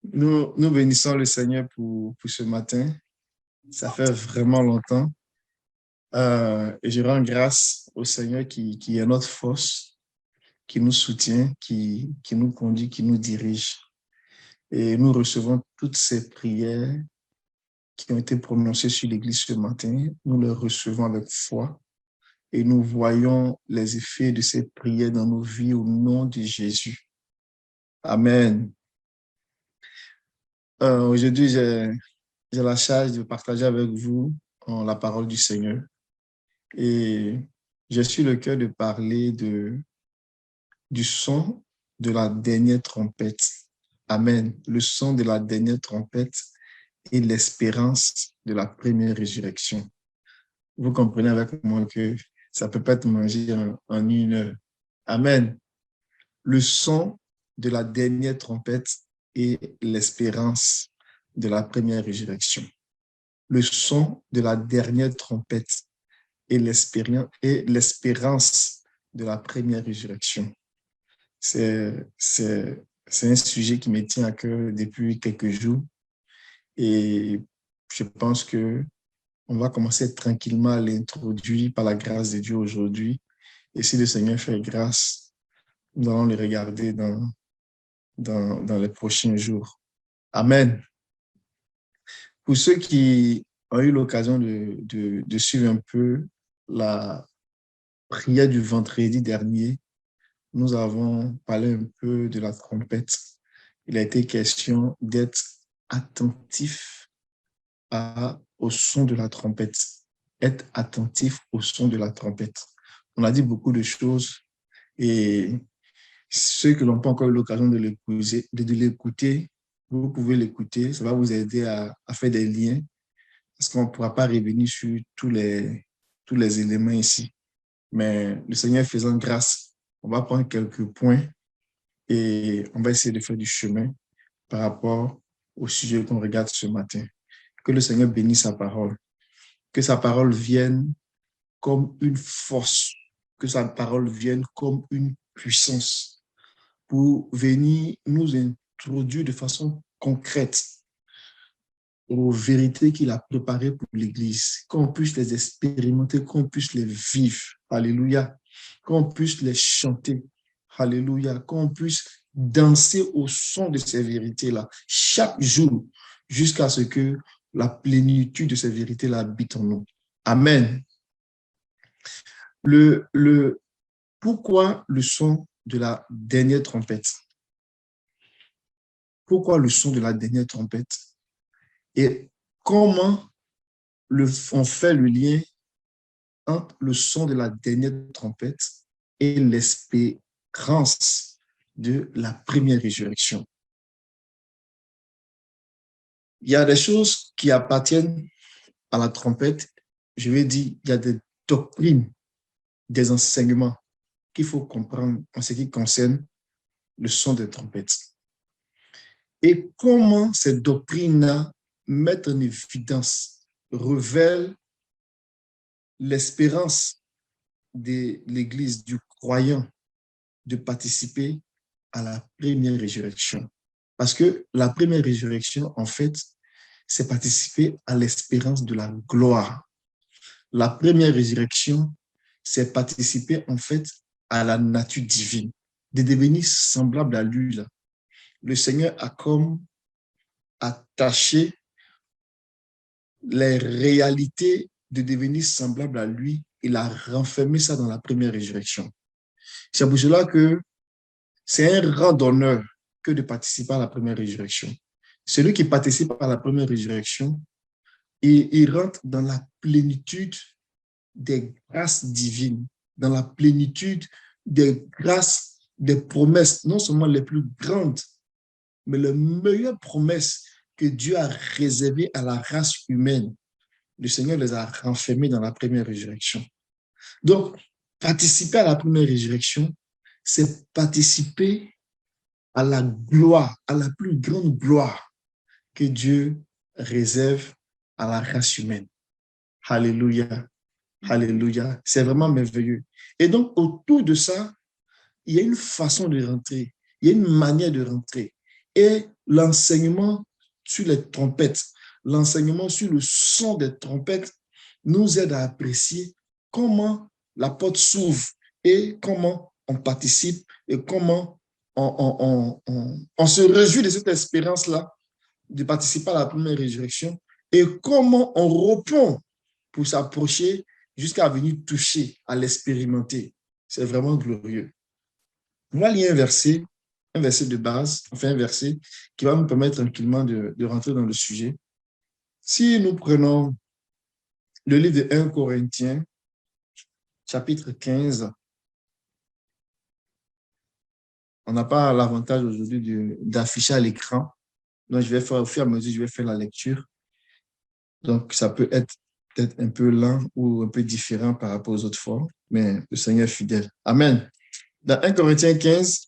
Nous bénissons le Seigneur pour ce matin. Ça fait vraiment longtemps. Et je rends grâce au Seigneur qui est notre force, qui nous soutient, qui nous conduit, qui nous dirige. Et nous recevons toutes ces prières qui ont été prononcées sur l'Église ce matin. Nous les recevons avec foi et nous voyons les effets de ces prières dans nos vies au nom de Jésus. Amen. Aujourd'hui, j'ai la charge de partager avec vous la parole du Seigneur. Et j'ai sur le cœur de parler du son de la dernière trompette. Amen. Le son de la dernière trompette et l'espérance de la première résurrection. Vous comprenez avec moi que ça ne peut pas être mangé en une heure. Amen. Le son de la dernière trompette et l'espérance de la première résurrection. Le son de la dernière trompette et l'espérance de la première résurrection. C'est un sujet qui me tient à cœur depuis quelques jours et je pense que on va commencer tranquillement à l'introduire par la grâce de Dieu aujourd'hui. Et si le Seigneur fait grâce, nous allons le regarder dans les prochains jours. Amen. Pour ceux qui ont eu l'occasion de suivre un peu la prière du vendredi dernier, nous avons parlé un peu de la trompette. Il a été question d'être attentif au son de la trompette. Être attentif au son de la trompette. On a dit beaucoup de choses et ceux qui n'ont pas encore eu l'occasion de l'écouter, vous pouvez l'écouter. Ça va vous aider à faire des liens parce qu'on ne pourra pas revenir sur tous les éléments ici. Mais le Seigneur faisant grâce, on va prendre quelques points et on va essayer de faire du chemin par rapport au sujet qu'on regarde ce matin. Que le Seigneur bénisse sa parole. Que sa parole vienne comme une force. Que sa parole vienne comme une puissance pour venir nous introduire de façon concrète aux vérités qu'il a préparées pour l'Église, qu'on puisse les expérimenter, qu'on puisse les vivre. Alléluia. Qu'on puisse les chanter. Alléluia. Qu'on puisse danser au son de ces vérités-là chaque jour jusqu'à ce que la plénitude de ces vérités-là habite en nous. Amen. Pourquoi le son de la dernière trompette? Pourquoi le son de la dernière trompette? Et comment on fait le lien entre le son de la dernière trompette et l'espérance de la première résurrection? Il y a des choses qui appartiennent à la trompette. Je vais dire, il y a des doctrines, des enseignements qu'il faut comprendre en ce qui concerne le son des trompettes. Et comment ces doctrines-là mettent en évidence, révèlent l'espérance de l'Église, du croyant, de participer à la première résurrection. Parce que la première résurrection, en fait, c'est participer à l'espérance de la gloire. La première résurrection, c'est participer, en fait, à la nature divine, de devenir semblable à lui. Là. Le Seigneur a comme attaché les réalités de devenir semblable à lui. Il a renfermé ça dans la première résurrection. C'est pour cela que c'est un rang d'honneur que de participer à la première résurrection. Celui qui participe à la première résurrection, il rentre dans la plénitude des grâces divines, dans la plénitude des grâces, des promesses, non seulement les plus grandes, mais les meilleures promesses que Dieu a réservées à la race humaine. Le Seigneur les a renfermées dans la première résurrection. Donc, participer à la première résurrection, c'est participer à la gloire, à la plus grande gloire que Dieu réserve à la race humaine. Alléluia. Alléluia. C'est vraiment merveilleux. Et donc, autour de ça, il y a une façon de rentrer. Il y a une manière de rentrer. Et l'enseignement sur les trompettes, l'enseignement sur le son des trompettes nous aide à apprécier comment la porte s'ouvre et comment on participe et comment on se réjouit de cette expérience-là, de participer à la première résurrection et comment on répond pour s'approcher jusqu'à venir toucher, à l'expérimenter. C'est vraiment glorieux. On va lire un verset de base, enfin un verset qui va nous permettre tranquillement de rentrer dans le sujet. Si nous prenons le livre de 1 Corinthiens, chapitre 15, on n'a pas l'avantage aujourd'hui d'afficher à l'écran. Donc, je vais faire au fur et à mesure, je vais faire la lecture. Donc, ça peut être peut-être un peu lent ou un peu différent par rapport aux autres fois, mais le Seigneur est fidèle. Amen. Dans 1 Corinthiens 15,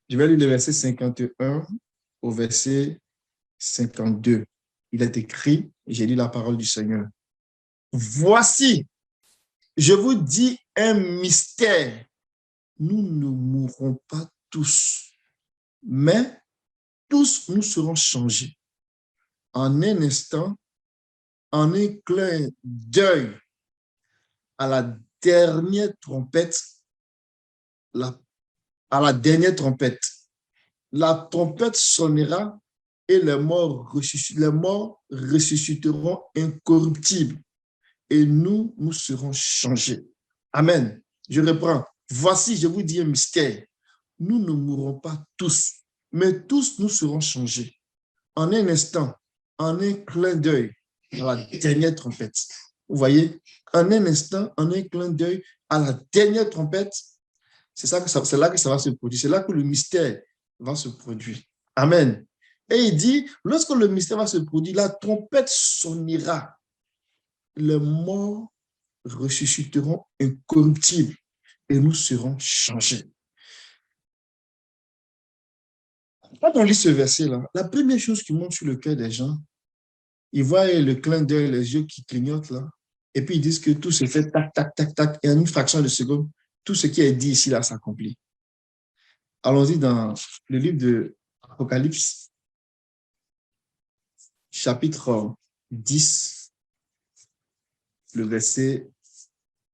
je vais lire le verset 51 au verset 52. Il est écrit, j'ai lu la parole du Seigneur. Voici, je vous dis un mystère. Nous ne mourrons pas tous, mais tous nous serons changés. En un instant, en un clin d'œil, à la dernière trompette, à la dernière trompette, la trompette sonnera et les morts ressusciteront incorruptibles et nous serons changés. Amen. Je reprends. Voici, je vous dis un mystère. Nous ne mourrons pas tous, mais tous nous serons changés. En un instant, en un clin d'œil, à la dernière trompette. Vous voyez, en un instant, en un clin d'œil, à la dernière trompette, c'est là que ça va se produire. C'est là que le mystère va se produire. Amen. Et il dit, lorsque le mystère va se produire, la trompette sonnera. Les morts ressusciteront incorruptibles et nous serons changés. Quand on lit ce verset-là, la première chose qui monte sur le cœur des gens, ils voient le clin d'œil, les yeux qui clignotent là, et puis ils disent que tout se fait tac, tac, tac, tac, et en une fraction de seconde, tout ce qui est dit ici là s'accomplit. Allons-y dans le livre de Apocalypse, chapitre 10, le verset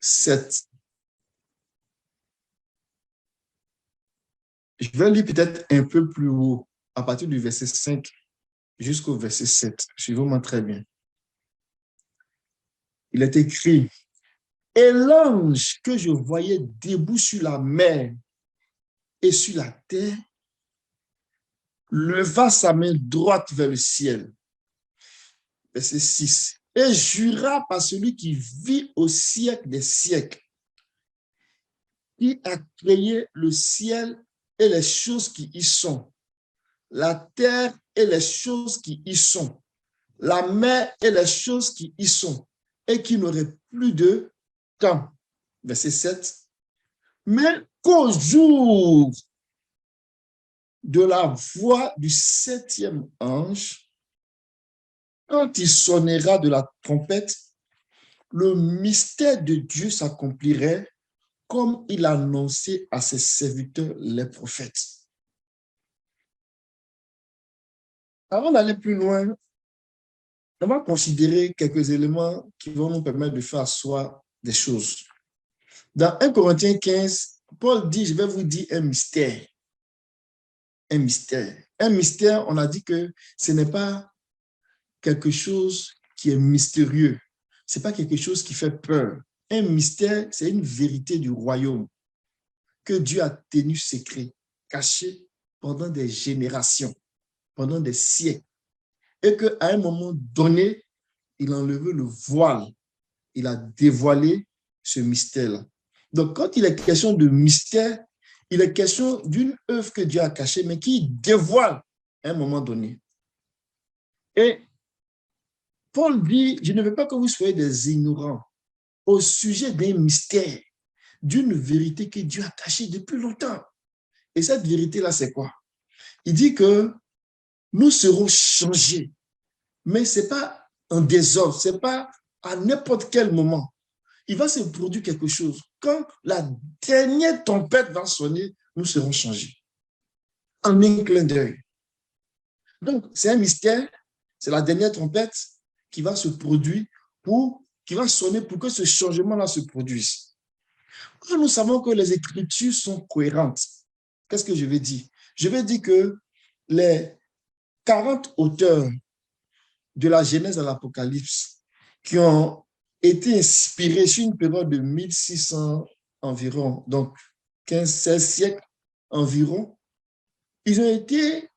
7. Je vais lire peut-être un peu plus haut, à partir du verset 5 jusqu'au verset 7. Suivez-moi très bien. Il est écrit, et l'ange que je voyais debout sur la mer et sur la terre leva sa main droite vers le ciel. Verset 6. Et jura par celui qui vit au siècle des siècles, qui a créé le ciel et les choses qui y sont, la terre et les choses qui y sont, la mer et les choses qui y sont, et qui n'aurait plus de temps. Verset 7. Mais qu'au jour de la voix du septième ange, quand il sonnera de la trompette, le mystère de Dieu s'accomplirait comme il a annoncé à ses serviteurs les prophètes. Avant d'aller plus loin, on va considérer quelques éléments qui vont nous permettre de faire asseoir des choses. Dans 1 Corinthiens 15, Paul dit, je vais vous dire un mystère. Un mystère. Un mystère, on a dit que ce n'est pas quelque chose qui est mystérieux. Ce n'est pas quelque chose qui fait peur. Un mystère, c'est une vérité du royaume que Dieu a tenu secret, caché pendant des générations, pendant des siècles. Et qu'à un moment donné, il a enlevé le voile. Il a dévoilé ce mystère-là. Donc, quand il est question de mystère, il est question d'une œuvre que Dieu a cachée, mais qui dévoile à un moment donné. Et Paul dit, je ne veux pas que vous soyez des ignorants au sujet d'un mystère, d'une vérité que Dieu a cachée depuis longtemps. Et cette vérité-là, c'est quoi? Il dit que nous serons changés, mais ce n'est pas en désordre, ce n'est pas à n'importe quel moment. Il va se produire quelque chose. Quand la dernière tempête va sonner, nous serons changés. En un clin d'œil. Donc, c'est un mystère, c'est la dernière trompette qui va se produire qui va sonner pour que ce changement-là se produise. Nous savons que les Écritures sont cohérentes. Qu'est-ce que je vais dire? Je vais dire que les 40 auteurs de la Genèse à l'Apocalypse qui ont été inspirés sur une période de 1600 environ, donc 15-16 siècles environ, ils ont été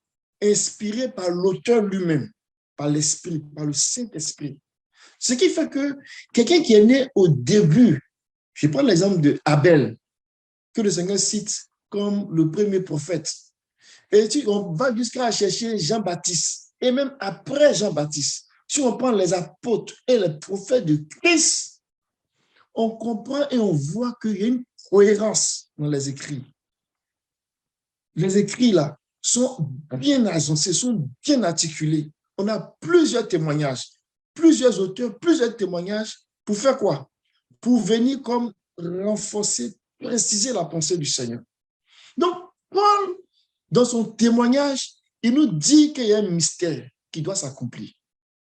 inspirés par l'auteur lui-même, par l'Esprit, par le Saint-Esprit. Ce qui fait que quelqu'un qui est né au début, je prends l'exemple de Abel, que le Seigneur cite comme le premier prophète. Et on va jusqu'à chercher Jean-Baptiste. Et même après Jean-Baptiste, si on prend les apôtres et les prophètes de Christ, on comprend et on voit qu'il y a une cohérence dans les écrits. Les écrits là sont bien agencés, sont bien articulés. On a plusieurs témoignages, plusieurs auteurs, plusieurs témoignages pour faire quoi? Pour venir comme renforcer, préciser la pensée du Seigneur. Donc, Paul, dans son témoignage, il nous dit qu'il y a un mystère qui doit s'accomplir.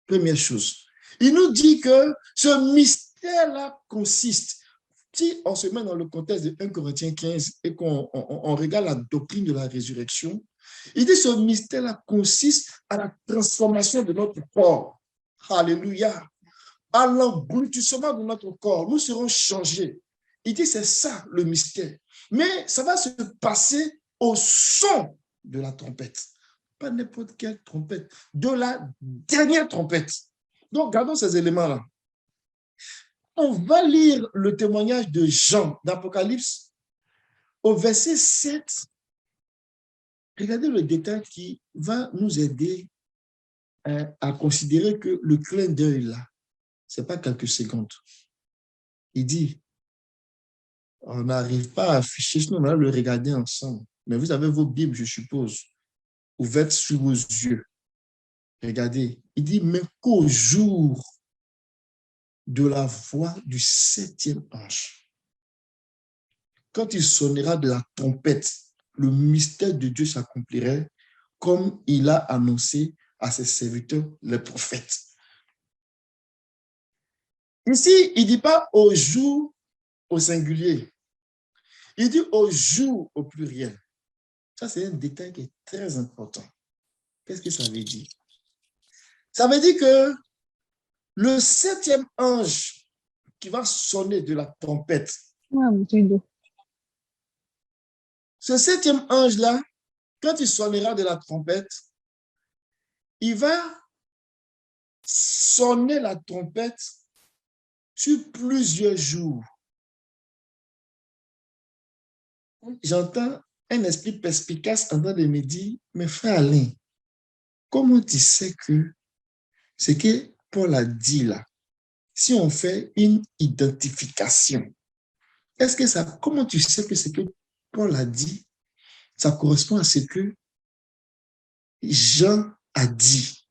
Première chose. Il nous dit que ce mystère-là consiste, si on se met dans le contexte de 1 Corinthiens 15 et qu'on regarde la doctrine de la résurrection, il dit que ce mystère-là consiste à la transformation de notre corps. Alléluia. À l'engloutissement de notre corps. Nous serons changés. Il dit que c'est ça le mystère. Mais ça va se passer au son de la trompette. Pas n'importe quelle trompette, de la dernière trompette. Donc, gardons ces éléments-là. On va lire le témoignage de Jean d'Apocalypse au verset 7. Regardez le détail qui va nous aider à considérer que le clin d'œil là, ce n'est pas quelques secondes. Il dit, on n'arrive pas à afficher, sinon on va le regarder ensemble. Mais vous avez vos Bibles, je suppose, ouvertes sur vos yeux. Regardez, il dit, mais qu'au jour de la voix du 7e ange, quand il sonnera de la trompette, le mystère de Dieu s'accomplirait comme il a annoncé à ses serviteurs, les prophètes. Ici, il ne dit pas au jour au singulier. Il dit au jour au pluriel. Ça, c'est un détail qui est très important. Qu'est-ce que ça veut dire? Ça veut dire que le 7e ange qui va sonner de la trompette, ce 7e ange-là, quand il sonnera de la trompette, il va sonner la trompette sur plusieurs jours. J'entends un esprit perspicace en train de me dire, mais frère Alain, comment tu sais que ce que Paul a dit là, si on fait une identification, est-ce que ça, comment tu sais que ce que Paul a dit, ça correspond à ce que Jean a dit?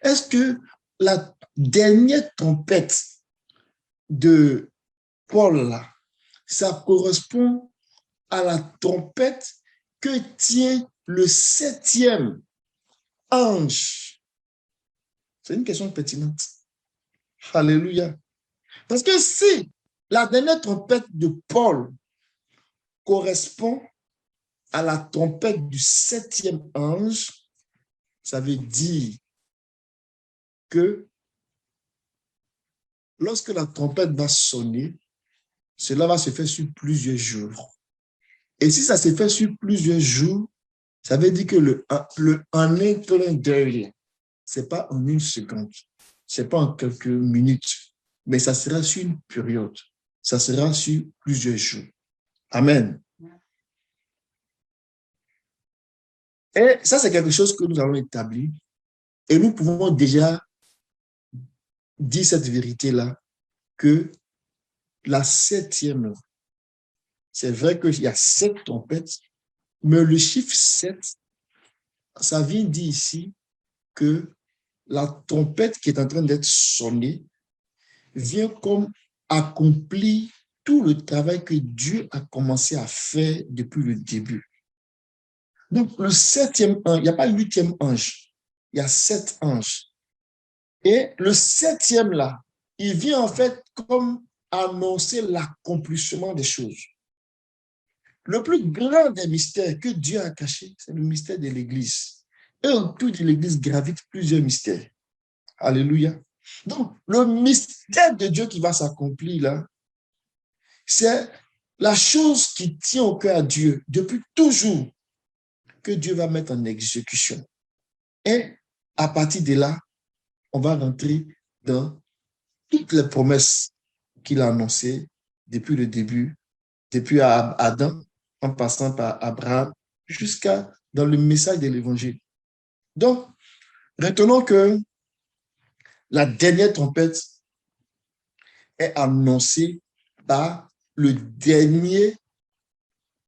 Est-ce que la dernière trompette de Paul là, ça correspond à la trompette que tient le 7e ange? C'est une question pertinente. Alléluia. Parce que si la dernière trompette de Paul correspond à la trompette du 7e ange, ça veut dire que lorsque la trompette va sonner, cela va se faire sur plusieurs jours. Et si ça se fait sur plusieurs jours, ça veut dire que en un clin d'œil, ce n'est pas en une seconde, ce n'est pas en quelques minutes, mais ça sera sur une période, ça sera sur plusieurs jours. Amen. Et ça, c'est quelque chose que nous allons établir et nous pouvons déjà dire cette vérité-là, que la 7e, c'est vrai qu'il y a 7 trompettes, mais le chiffre 7, ça vient dire ici que la trompette qui est en train d'être sonnée vient comme accomplir tout le travail que Dieu a commencé à faire depuis le début. Donc, le 7e ange, il n'y a pas le 8e ange. il y a 7 anges. Et le 7e là, il vient en fait comme annoncer l'accomplissement des choses. Le plus grand des mystères que Dieu a caché, c'est le mystère de l'Église. Et autour de l'Église gravitent plusieurs mystères. Alléluia. Donc, le mystère de Dieu qui va s'accomplir là, c'est la chose qui tient au cœur à Dieu depuis toujours, que Dieu va mettre en exécution. Et à partir de là, on va rentrer dans toutes les promesses qu'il a annoncées depuis le début, depuis Adam, en passant par Abraham, jusqu'à dans le message de l'Évangile. Donc, retenons que la dernière trompette est annoncée par le dernier,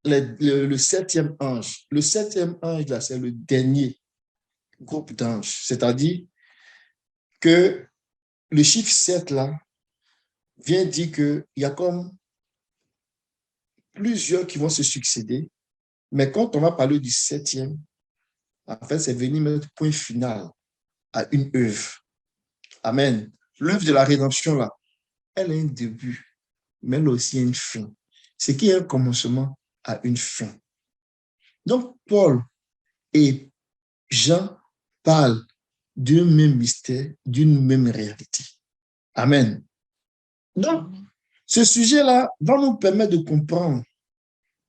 le 7e ange. Le 7e ange, là, c'est le dernier groupe d'anges. C'est-à-dire que le chiffre 7, là, vient dire qu'il y a comme plusieurs qui vont se succéder, mais quand on va parler du 7e, en fait, c'est venir mettre point final à une œuvre. Amen. L'œuvre de la rédemption, là, elle a un début, mais elle a aussi une fin. Ce qui est un commencement a une fin. Donc, Paul et Jean parlent d'un même mystère, d'une même réalité. Amen. Donc, ce sujet-là va nous permettre de comprendre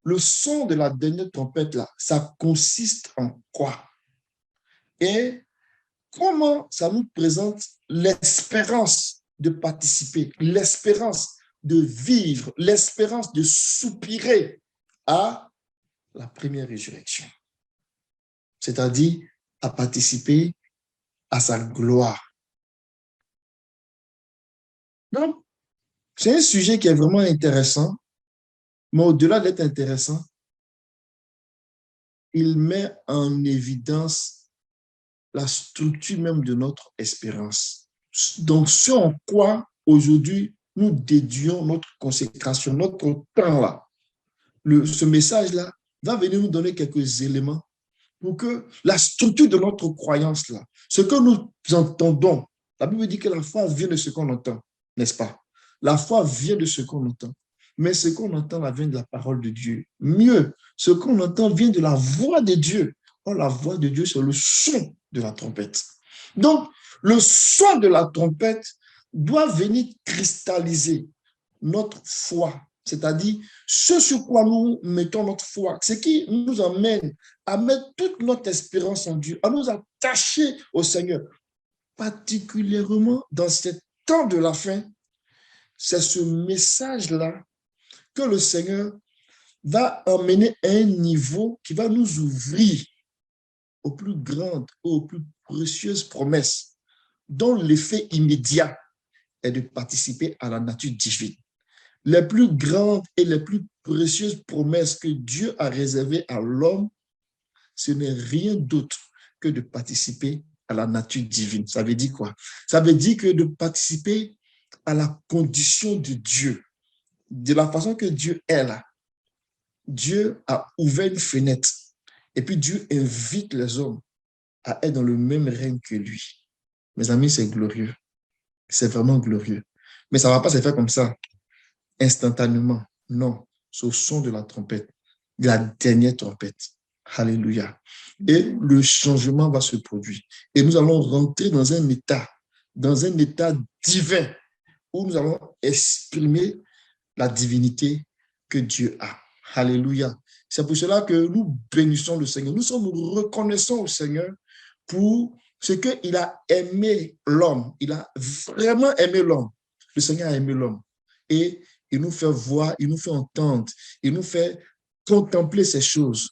le son de la dernière trompette, là, ça consiste en quoi? Et comment ça nous présente l'espérance de participer, l'espérance de vivre, l'espérance de soupirer à la première résurrection. C'est-à-dire à participer à sa gloire. Donc, c'est un sujet qui est vraiment intéressant, mais au-delà d'être intéressant, il met en évidence la structure même de notre espérance. Donc, ce en quoi aujourd'hui nous dédions notre consécration, notre temps-là. Ce message-là va venir nous donner quelques éléments pour que la structure de notre croyance-là, ce que nous entendons, la Bible dit que la foi vient de ce qu'on entend, n'est-ce pas? La foi vient de ce qu'on entend. Mais ce qu'on entend là vient de la parole de Dieu. Mieux, ce qu'on entend vient de la voix de Dieu. Or, la voix de Dieu, c'est le son de la trompette. Donc, le son de la trompette doit venir cristalliser notre foi, c'est-à-dire ce sur quoi nous mettons notre foi, ce qui nous amène à mettre toute notre espérance en Dieu, à nous attacher au Seigneur, particulièrement dans ce temps de la fin. C'est ce message-là que le Seigneur va emmener à un niveau qui va nous ouvrir aux plus grandes, aux plus précieuses promesses, dont l'effet immédiat est de participer à la nature divine. Les plus grandes et les plus précieuses promesses que Dieu a réservées à l'homme, ce n'est rien d'autre que de participer à la nature divine. Ça veut dire quoi? Ça veut dire que de participer à la condition de Dieu, de la façon que Dieu est là. Dieu a ouvert une fenêtre et puis Dieu invite les hommes à être dans le même règne que lui. Mes amis, c'est glorieux. C'est vraiment glorieux. Mais ça ne va pas se faire comme ça, instantanément. Non, c'est au son de la trompette, de la dernière trompette. Alléluia. Et le changement va se produire. Et nous allons rentrer dans un état divin, où nous allons exprimer la divinité que Dieu a. Alléluia. C'est pour cela que nous bénissons le Seigneur. Nous sommes reconnaissants au Seigneur pour ce qu'il a aimé l'homme. Il a vraiment aimé l'homme. Le Seigneur a aimé l'homme. Et il nous fait voir, il nous fait entendre, il nous fait contempler ces choses.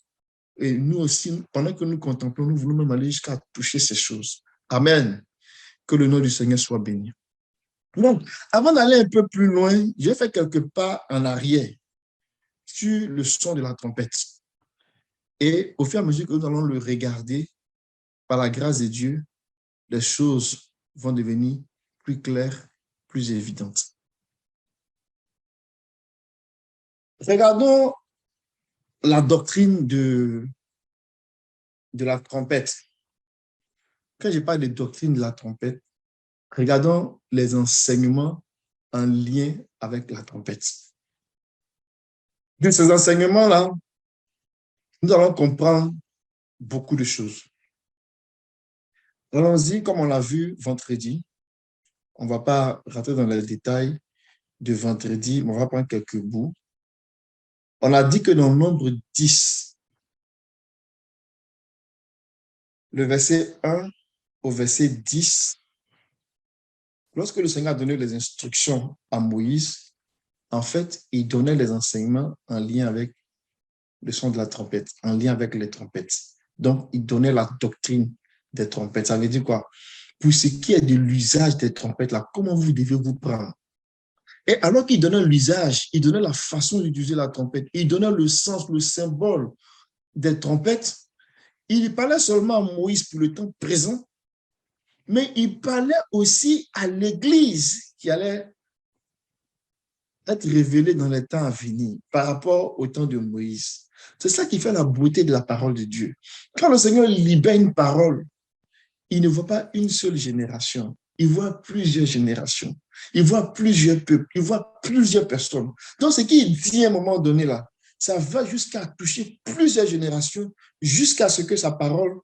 Et nous aussi, pendant que nous contemplons, nous voulons même aller jusqu'à toucher ces choses. Amen. Que le nom du Seigneur soit béni. Donc, avant d'aller un peu plus loin, je vais faire quelques pas en arrière sur le son de la trompette. Et au fur et à mesure que nous allons le regarder, par la grâce de Dieu, les choses vont devenir plus claires, plus évidentes. Regardons la doctrine de la trompette. quand je parle de doctrine de la trompette, regardons les enseignements en lien avec la trompette. De ces enseignements-là, nous allons comprendre beaucoup de choses. Allons-y, comme on l'a vu vendredi. On ne va pas rentrer dans les détails de vendredi, mais on va prendre quelques bouts. On a dit que dans le nombre 10, le verset 1 au verset 10, lorsque le Seigneur a donné les instructions à Moïse, en fait, il donnait les enseignements en lien avec le son de la trompette, en lien avec les trompettes. Donc, il donnait la doctrine des trompettes. Ça veut dire quoi? Pour ce qui est de l'usage des trompettes, là, comment vous devez vous prendre? Et alors qu'il donnait l'usage, il donnait la façon d'utiliser la trompette, il donnait le sens, le symbole des trompettes, il parlait seulement à Moïse pour le temps présent, mais il parlait aussi à l'Église qui allait être révélée dans les temps à venir par rapport au temps de Moïse. C'est ça qui fait la beauté de la parole de Dieu. Quand le Seigneur libère une parole, il ne voit pas une seule génération, il voit plusieurs générations, il voit plusieurs peuples, il voit plusieurs personnes. Donc, ce qu'il dit à un moment donné là, ça va jusqu'à toucher plusieurs générations, jusqu'à ce que sa parole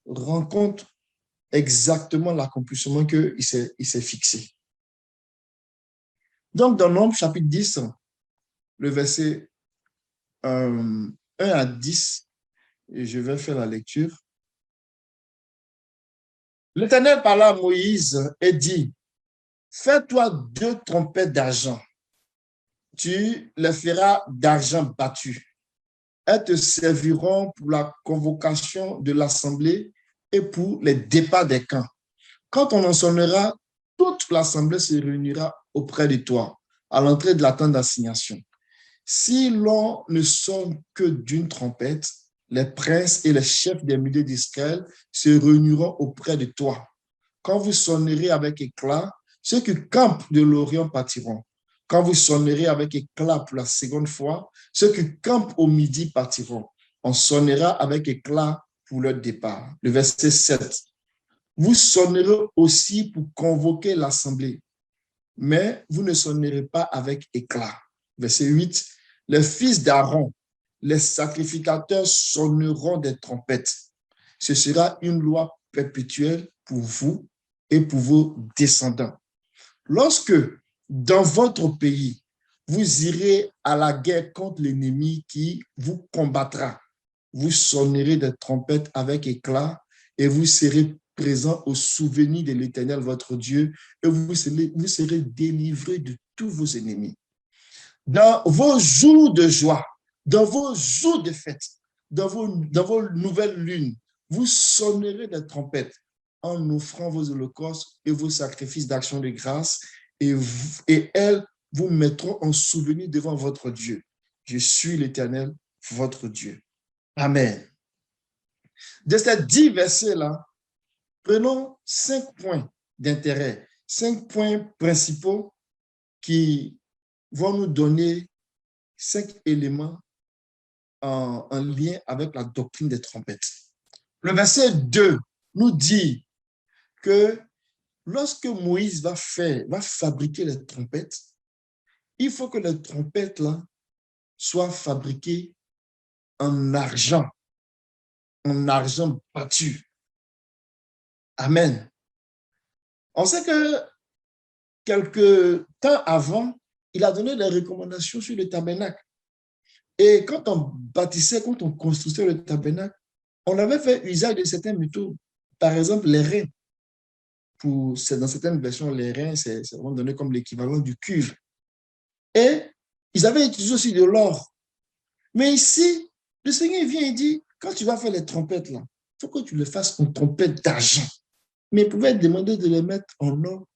rencontre exactement l'accomplissement qu'il s'est fixé. Donc, dans Nombre chapitre 10, le verset 1 à 10, et je vais faire la lecture. L'Éternel parla à Moïse et dit, fais-toi 2 trompettes d'argent. Tu les feras d'argent battu. Elles te serviront pour la convocation de l'assemblée et pour les départs des camps. Quand on en sonnera, toute l'assemblée se réunira auprès de toi, à l'entrée de la tente d'assignation. Si l'on ne sonne que d'une trompette, les princes et les chefs des milliers d'Israël se réuniront auprès de toi. Quand vous sonnerez avec éclat, ceux qui campent de l'Orient partiront. Quand vous sonnerez avec éclat pour la seconde fois, ceux qui campent au midi partiront. On sonnera avec éclat pour leur départ. Le verset 7. Vous sonnerez aussi pour convoquer l'assemblée, mais vous ne sonnerez pas avec éclat. Verset 8. Les fils d'Aaron, les sacrificateurs sonneront des trompettes. Ce sera une loi perpétuelle pour vous et pour vos descendants. Lorsque, dans votre pays, vous irez à la guerre contre l'ennemi qui vous combattra, vous sonnerez des trompettes avec éclat et vous serez présent au souvenir de l'Éternel, votre Dieu, et vous serez délivrés de tous vos ennemis. Dans vos jours de joie, dans vos jours de fête, dans vos nouvelles lunes, vous sonnerez des trompettes en offrant vos holocaustes et vos sacrifices d'action de grâce, et elles vous mettront en souvenir devant votre Dieu. Je suis l'Éternel, votre Dieu. Amen. De ces 10 versets-là, prenons 5 points d'intérêt, 5 points principaux qui vont nous donner 5 éléments en lien avec la doctrine des trompettes. Le verset 2 nous dit que lorsque Moïse va fabriquer les trompettes, il faut que les trompettes là soient fabriquées en argent battu. Amen. On sait que quelques temps avant, il a donné des recommandations sur le tabernacle. Et quand on bâtissait, quand on construisait le tabernacle, on avait fait usage de certains métaux. Par exemple, les reins. Dans certaines versions, les reins, c'est donné comme l'équivalent du cuivre. Et ils avaient utilisé aussi de l'or. Mais ici, le Seigneur vient et dit, quand tu vas faire les trompettes, là, il faut que tu les fasses en trompettes d'argent. Mais il pouvait demander de les mettre en or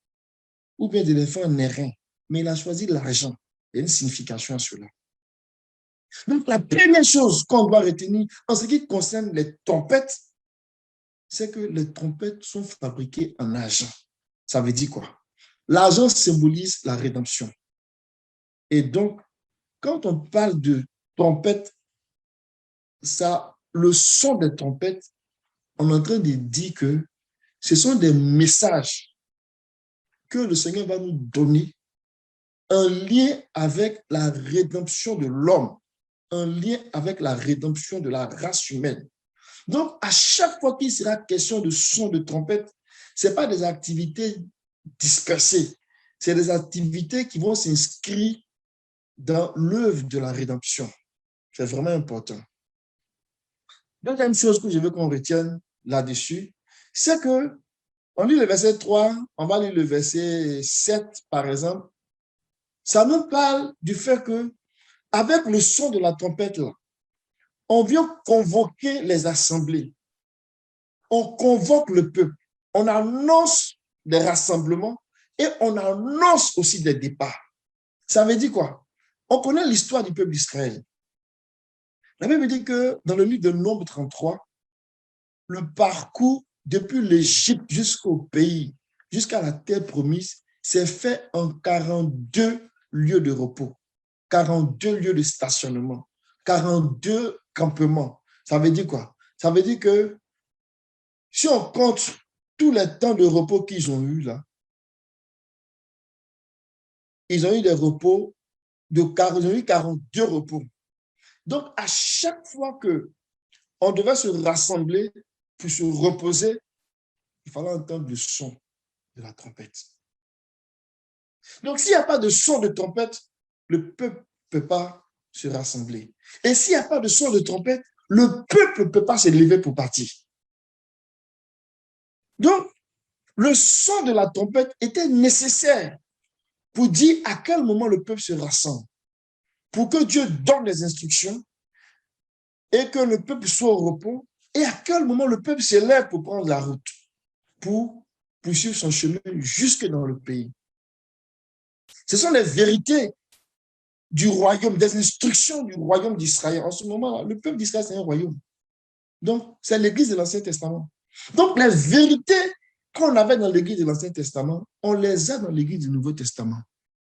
ou bien de les faire en airain. Mais il a choisi l'argent. Il y a une signification à cela. Donc, la première chose qu'on doit retenir en ce qui concerne les trompettes, c'est que les trompettes sont fabriquées en argent. Ça veut dire quoi? L'argent symbolise la rédemption. Et donc, quand on parle de trompettes, le son des trompettes, on est en train de dire que Ce sont des messages que le Seigneur va nous donner en lien avec la rédemption de l'homme, en lien avec la rédemption de la race humaine. Donc, à chaque fois qu'il sera question de son de trompette, ce n'est pas des activités dispersées, c'est des activités qui vont s'inscrire dans l'œuvre de la rédemption. C'est vraiment important. Deuxième chose que je veux qu'on retienne là-dessus, c'est que on lit le verset 3, on va lire le verset 7, par exemple. Ça nous parle du fait que, avec le son de la trompette, là, on vient convoquer les assemblées. On convoque le peuple. On annonce des rassemblements et on annonce aussi des départs. Ça veut dire quoi? On connaît l'histoire du peuple d'Israël. La Bible dit que dans le livre de Nombre 33, le parcours depuis l'Égypte jusqu'au pays, jusqu'à la terre promise, s'est fait en 42 lieux de repos, 42 lieux de stationnement, 42 campements. Ça veut dire quoi? Ça veut dire que si on compte tous les temps de repos qu'ils ont eu là, ils ont eu des repos, ils ont eu 42 repos. Donc, à chaque fois qu'on devait se rassembler pour se reposer, il fallait entendre le son de la trompette. Donc, s'il n'y a pas de son de trompette, le peuple ne peut pas se rassembler. Et s'il n'y a pas de son de trompette, le peuple ne peut pas se lever pour partir. Donc, le son de la trompette était nécessaire pour dire à quel moment le peuple se rassemble, pour que Dieu donne les instructions et que le peuple soit au repos, et à quel moment le peuple se lève pour prendre la route, pour poursuivre son chemin jusque dans le pays. Ce sont les vérités du royaume, des instructions du royaume d'Israël. En ce moment, le peuple d'Israël, c'est un royaume. Donc, c'est l'église de l'Ancien Testament. Donc, les vérités qu'on avait dans l'église de l'Ancien Testament, on les a dans l'église du Nouveau Testament.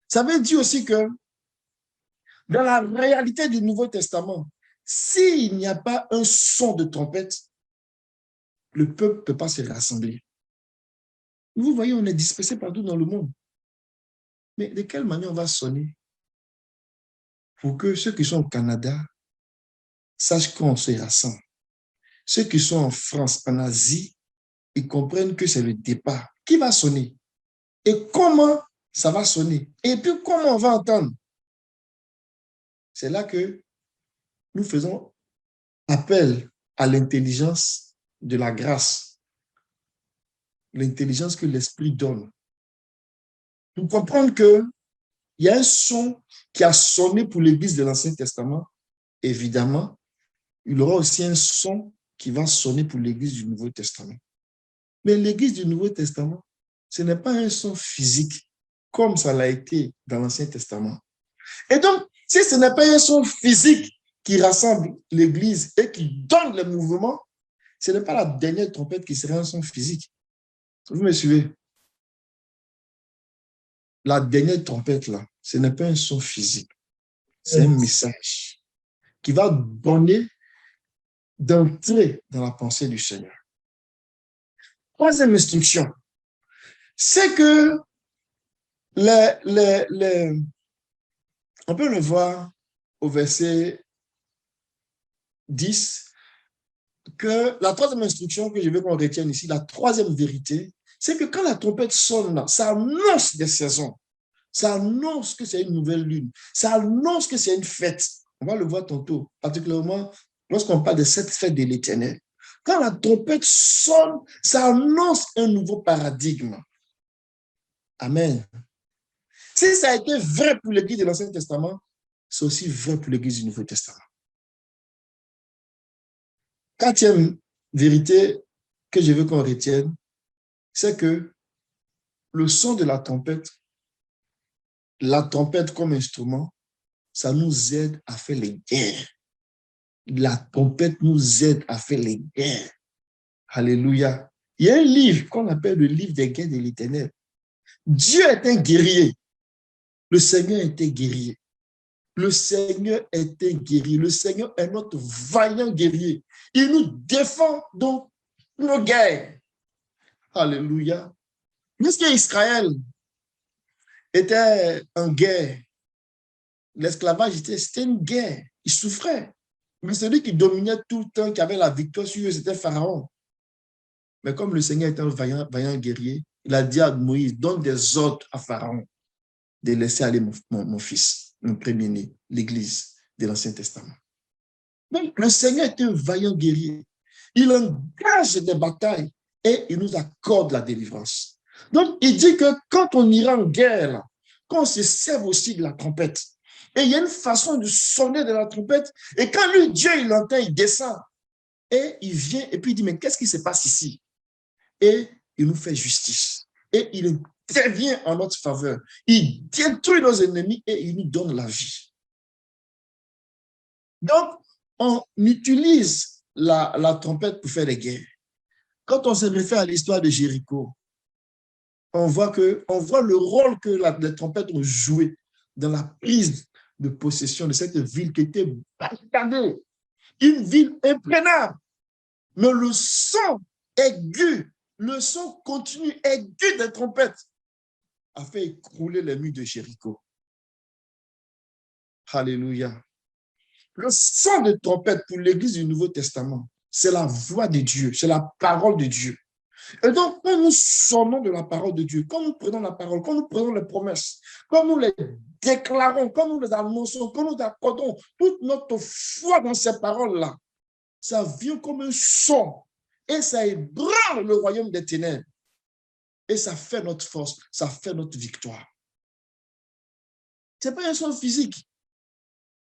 Ça veut dire aussi que dans la réalité du Nouveau Testament, s'il n'y a pas un son de trompette, le peuple ne peut pas se rassembler. Vous voyez, on est dispersé partout dans le monde. Mais de quelle manière on va sonner pour que ceux qui sont au Canada sachent qu'on se rassemble? Ceux qui sont en France, en Asie, ils comprennent que c'est le départ. Qui va sonner? Et comment ça va sonner? Et puis, comment on va entendre? C'est là que nous faisons appel à l'intelligence de la grâce, l'intelligence que l'Esprit donne. Pour comprendre qu'il y a un son qui a sonné pour l'Église de l'Ancien Testament, évidemment, il y aura aussi un son qui va sonner pour l'Église du Nouveau Testament. Mais l'Église du Nouveau Testament, ce n'est pas un son physique comme ça l'a été dans l'Ancien Testament. Et donc, si ce n'est pas un son physique qui rassemble l'Église et qui donne le mouvement, ce n'est pas la dernière trompette qui sera un son physique. Vous me suivez? La dernière trompette, là, ce n'est pas un son physique. C'est un message qui va donner d'entrer dans la pensée du Seigneur. Troisième instruction, c'est que on peut le voir au verset 10, que la troisième instruction que je veux qu'on retienne ici, la troisième vérité, c'est que quand la trompette sonne, ça annonce des saisons. Ça annonce que c'est une nouvelle lune. Ça annonce que c'est une fête. On va le voir tantôt, particulièrement lorsqu'on parle de cette fête de l'Éternel. Quand la trompette sonne, ça annonce un nouveau paradigme. Amen. Si ça a été vrai pour l'Église de l'Ancien Testament, c'est aussi vrai pour l'Église du Nouveau Testament. Quatrième vérité que je veux qu'on retienne, c'est que le son de la trompette comme instrument, ça nous aide à faire les guerres. La trompette nous aide à faire les guerres. Alléluia. Il y a un livre qu'on appelle le livre des guerres de l'Éternel. Dieu est un guerrier. Le Seigneur est un guerrier. Le Seigneur est un guerrier. Le Seigneur est notre vaillant guerrier. Il nous défend donc nos guerres. Alléluia. Puisque Israël était en guerre, l'esclavage, c'était une guerre. Il souffrait. Mais celui qui dominait tout le temps, qui avait la victoire sur eux, c'était Pharaon. Mais comme le Seigneur était un vaillant guerrier, il a dit à Moïse, donne des ordres à Pharaon de laisser aller mon fils, mon premier-né, l'Église de l'Ancien Testament. Donc, le Seigneur est un vaillant guerrier. Il engage des batailles et il nous accorde la délivrance. Donc, il dit que quand on ira en guerre, qu'on se serve aussi de la trompette, et il y a une façon de sonner de la trompette, et quand lui, Dieu, il l'entend, il descend, et il vient, et puis il dit, mais qu'est-ce qui se passe ici? Et il nous fait justice. Et il intervient en notre faveur. Il détruit nos ennemis et il nous donne la vie. Donc, on utilise la trompette pour faire des guerres. Quand on se réfère à l'histoire de Jéricho, on voit le rôle que les trompettes ont joué dans la prise de possession de cette ville qui était barricadée, une ville imprenable. Mais le son aigu, le son continu aigu des trompettes a fait écrouler les murs de Jéricho. Alléluia. Le son de trompette pour l'Église du Nouveau Testament, c'est la voix de Dieu, c'est la parole de Dieu. Et donc, quand nous sonnons de la parole de Dieu, quand nous prenons la parole, quand nous prenons les promesses, quand nous les déclarons, quand nous les annonçons, quand nous accordons toute notre foi dans ces paroles-là, ça vient comme un son et ça ébranle le royaume des ténèbres. Et ça fait notre force, ça fait notre victoire. Ce n'est pas un son physique,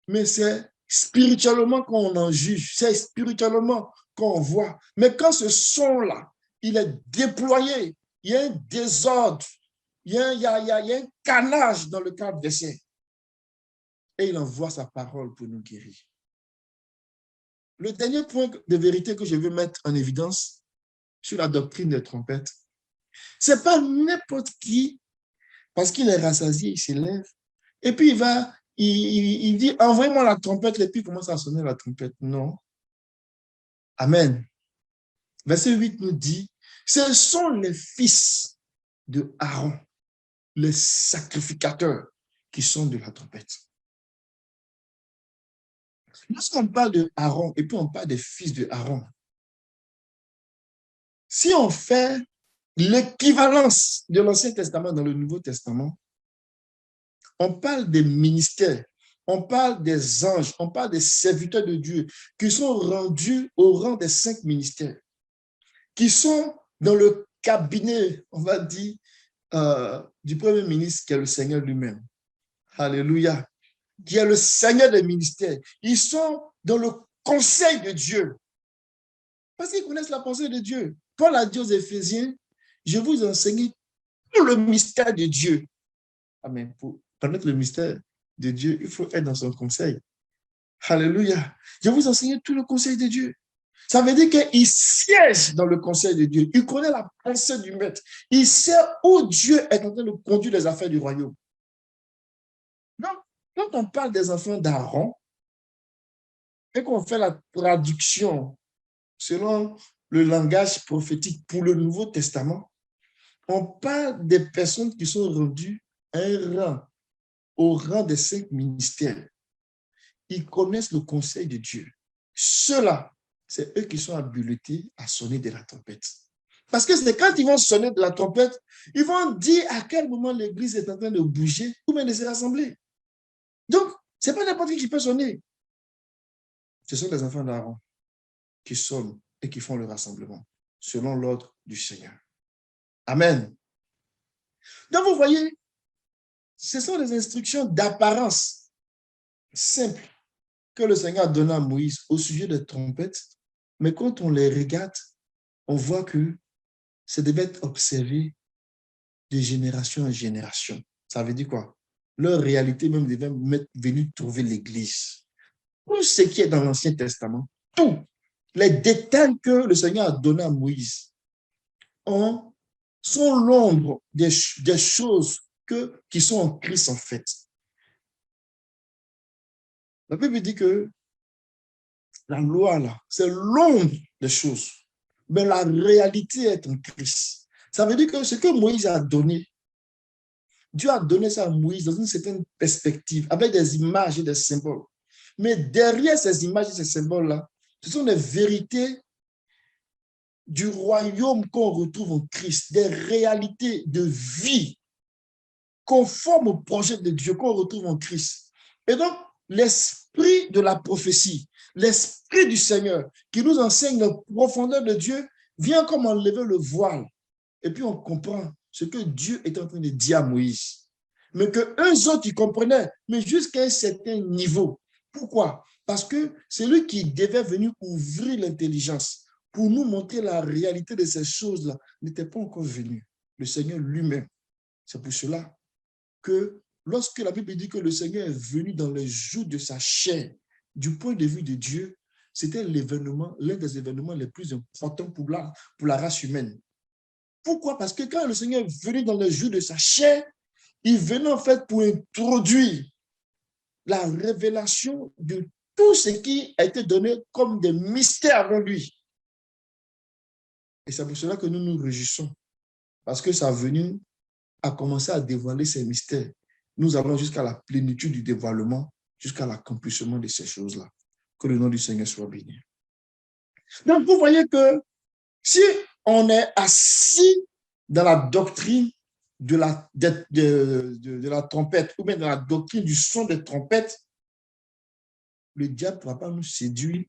mais c'est spirituellement qu'on en juge, c'est spirituellement qu'on voit. Mais quand ce son-là, il est déployé, il y a un désordre, il y a un canage dans le cadre d'essai. Et il envoie sa parole pour nous guérir. Le dernier point de vérité que je veux mettre en évidence sur la doctrine des trompettes, ce n'est pas n'importe qui, parce qu'il est rassasié, il s'élève, et puis il dit, envoyez-moi la trompette, et puis il commence à sonner la trompette. Non. Amen. Verset 8 nous dit, ce sont les fils de Aaron, les sacrificateurs, qui sont de la trompette. Lorsqu'on parle de Aaron, et puis on parle des fils de Aaron, si on fait l'équivalence de l'Ancien Testament dans le Nouveau Testament, on parle des ministères, on parle des anges, on parle des serviteurs de Dieu qui sont rendus au rang des 5 ministères, qui sont dans le cabinet, on va dire, du Premier ministre qui est le Seigneur lui-même. Alléluia. Qui est le Seigneur des ministères. Ils sont dans le conseil de Dieu. Parce qu'ils connaissent la pensée de Dieu. Paul a dit aux Éphésiens, je vous enseigne tout le mystère de Dieu. Amen. Pour connaître le mystère de Dieu, il faut être dans son conseil. Alléluia. Je vous enseigne tout le conseil de Dieu. Ça veut dire qu'il siège dans le conseil de Dieu. Il connaît la pensée du maître. Il sait où Dieu est en train de conduire les affaires du royaume. Donc, quand on parle des enfants d'Aaron et qu'on fait la traduction selon le langage prophétique pour le Nouveau Testament, on parle des personnes qui sont rendues à un rang, au rang des 5 ministères. Ils connaissent le conseil de Dieu. Ceux-là, c'est eux qui sont habilités à sonner de la trompette. Parce que c'est quand ils vont sonner de la trompette, ils vont dire à quel moment l'Église est en train de bouger ou bien de se rassembler. Donc, ce n'est pas n'importe qui peut sonner. Ce sont les enfants d'Aaron qui sonnent et qui font le rassemblement, selon l'ordre du Seigneur. Amen. Donc, vous voyez, ce sont des instructions d'apparence simples que le Seigneur a donné à Moïse au sujet des trompettes, mais quand on les regarde, on voit que ça devait être observé de génération en génération. Ça veut dire quoi? Leur réalité même devait venir trouver l'Église. Tout ce qui est dans l'Ancien Testament, tous les détails que le Seigneur a donnés à Moïse sont l'ombre des choses qui sont en Christ en fait. La Bible dit que la loi, là, c'est l'ombre des choses. Mais la réalité est en Christ. Ça veut dire que ce que Moïse a donné, Dieu a donné ça à Moïse dans une certaine perspective, avec des images et des symboles. Mais derrière ces images et ces symboles-là, ce sont des vérités du royaume qu'on retrouve en Christ, des réalités de vie conformes au projet de Dieu qu'on retrouve en Christ. Et donc, l'esprit de la prophétie, l'esprit du Seigneur qui nous enseigne la profondeur de Dieu vient comme enlever le voile. Et puis, on comprend ce que Dieu est en train de dire à Moïse. Mais que eux autres, ils comprenaient, mais jusqu'à un certain niveau. Pourquoi? Parce que c'est lui qui devait venir ouvrir l'intelligence pour nous montrer la réalité de ces choses-là n'était pas encore venu. Le Seigneur lui-même. C'est pour cela que lorsque la Bible dit que le Seigneur est venu dans les jours de sa chair, du point de vue de Dieu, c'était l'événement, l'un des événements les plus importants pour la race humaine. Pourquoi? Parce que quand le Seigneur est venu dans les jours de sa chair, il venait en fait pour introduire la révélation de tout ce qui a été donné comme des mystères avant lui. Et c'est pour cela que nous nous réjouissons. Parce que sa venue a commencé à dévoiler ces mystères. Nous allons jusqu'à la plénitude du dévoilement, jusqu'à l'accomplissement de ces choses-là. Que le nom du Seigneur soit béni. Donc, vous voyez que si on est assis dans la doctrine de la trompette, ou bien dans la doctrine du son des trompettes, le diable ne va pas nous séduire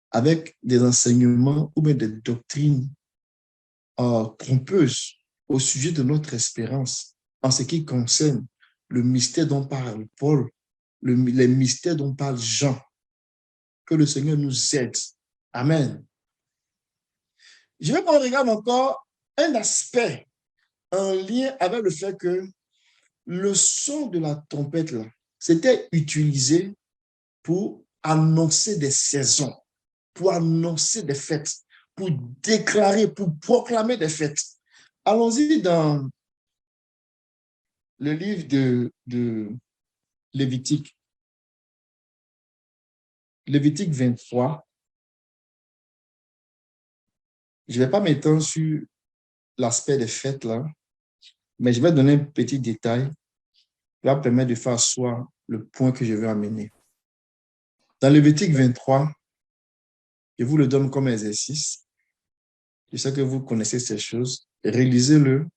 avec des enseignements ou bien des doctrines trompeuses au sujet de notre espérance en ce qui concerne le mystère dont parle Paul, les mystères dont parle Jean. Que le Seigneur nous aide. Amen. Je veux qu'on regarde encore un aspect en lien avec le fait que le son de la trompette, là, c'était utilisé pour annoncer des saisons, pour annoncer des fêtes, pour déclarer, pour proclamer des fêtes. Allons-y dans le livre de Lévitique. Lévitique 23. Je ne vais pas m'étendre sur l'aspect des fêtes là, mais je vais donner un petit détail qui va permettre de faire asseoir le point que je veux amener. Dans Lévitique 23, je vous le donne comme exercice. Je sais que vous connaissez ces choses. Réalisez-le.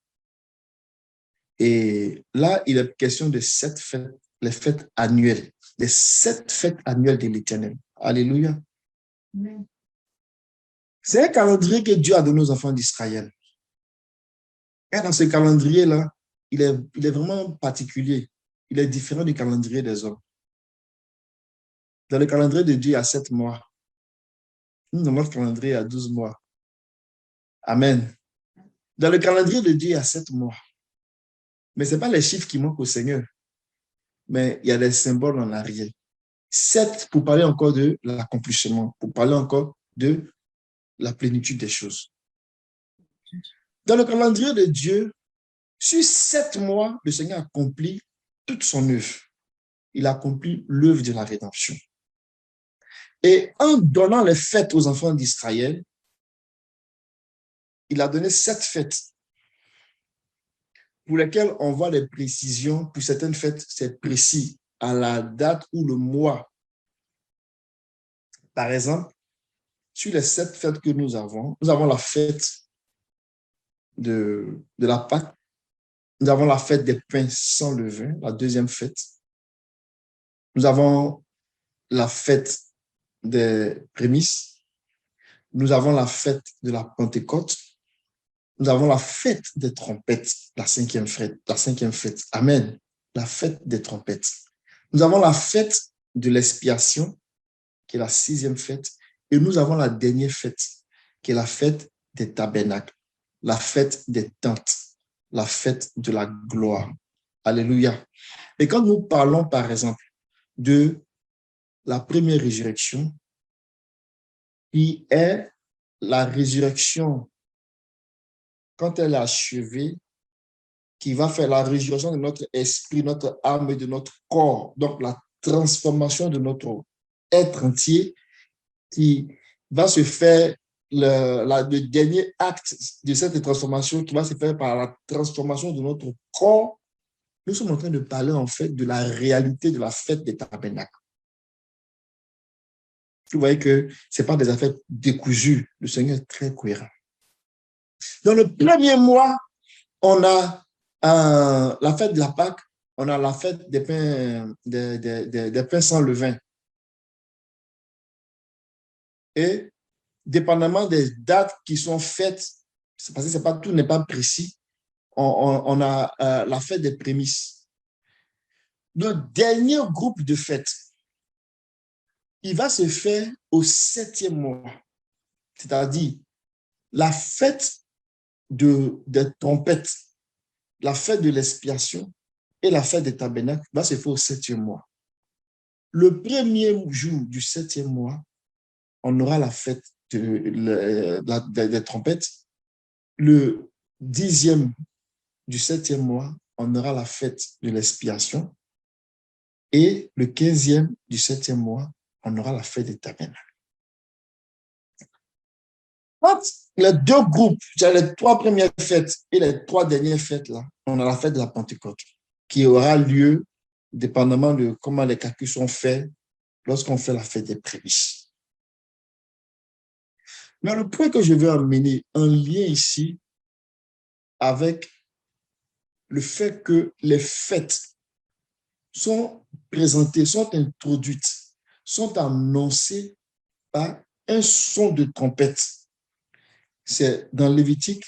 Et là, il est question de 7 fêtes, les fêtes annuelles, les 7 fêtes annuelles de l'Éternel. Alléluia. C'est un calendrier que Dieu a donné aux enfants d'Israël. Et dans ce calendrier-là, il est vraiment particulier. Il est différent du calendrier des hommes. Dans le calendrier de Dieu, il y a 7 mois. Nous, dans notre calendrier, il y a 12 mois. Amen. Dans le calendrier de Dieu, il y a 7 mois. Mais ce n'est pas les chiffres qui manquent au Seigneur. Mais il y a des symboles en arrière. 7 pour parler encore de l'accomplissement, pour parler encore de la plénitude des choses. Dans le calendrier de Dieu, sur 7 mois, le Seigneur accomplit toute son œuvre. Il accomplit l'œuvre de la rédemption. Et en donnant les fêtes aux enfants d'Israël, il a donné 7 fêtes pour lesquelles on voit les précisions. Pour certaines fêtes, c'est précis à la date ou le mois. Par exemple, sur les 7 fêtes que nous avons la fête de la Pâque, nous avons la fête des pains sans levain, la deuxième fête. Nous avons la fête des prémices. Nous avons la fête de la Pentecôte. Nous avons la fête des trompettes, la cinquième fête. Amen. La fête des trompettes. Nous avons la fête de l'expiation, qui est la 6e fête. Et nous avons la dernière fête, qui est la fête des tabernacles, la fête des tentes, la fête de la gloire. Alléluia. Et quand nous parlons, par exemple, de la première résurrection, qui est la résurrection quand elle est achevée, qui va faire la résurrection de notre esprit, notre âme et de notre corps, donc la transformation de notre être entier qui va se faire le dernier acte de cette transformation qui va se faire par la transformation de notre corps, nous sommes en train de parler en fait de la réalité de la fête des tabernacles. Vous voyez que ce n'est pas des affaires décousues. Le Seigneur est très cohérent. Dans le premier mois, on a la fête de la Pâque, on a la fête des pains sans levain. Et dépendamment des dates qui sont faites, parce que tout n'est pas précis, on a la fête des prémices. Le dernier groupe de fêtes, il va se faire au 7e mois, c'est-à-dire la fête des trompettes, la fête de l'expiation et la fête des tabernacles va se faire au 7e mois. Le premier jour du 7e mois, on aura la fête des trompettes. Le 10e du 7e mois, on aura la fête de l'expiation. Et le 15e du 7e mois, on aura la fête des tabernacles. Quand les deux groupes, les 3 premières fêtes et les 3 dernières fêtes, là, on a la fête de la Pentecôte qui aura lieu dépendamment de comment les calculs sont faits lorsqu'on fait la fête des prémices. Mais le point que je veux amener en lien ici avec le fait que les fêtes sont présentées, sont introduites, sont annoncées par un son de trompette. C'est dans Lévitique.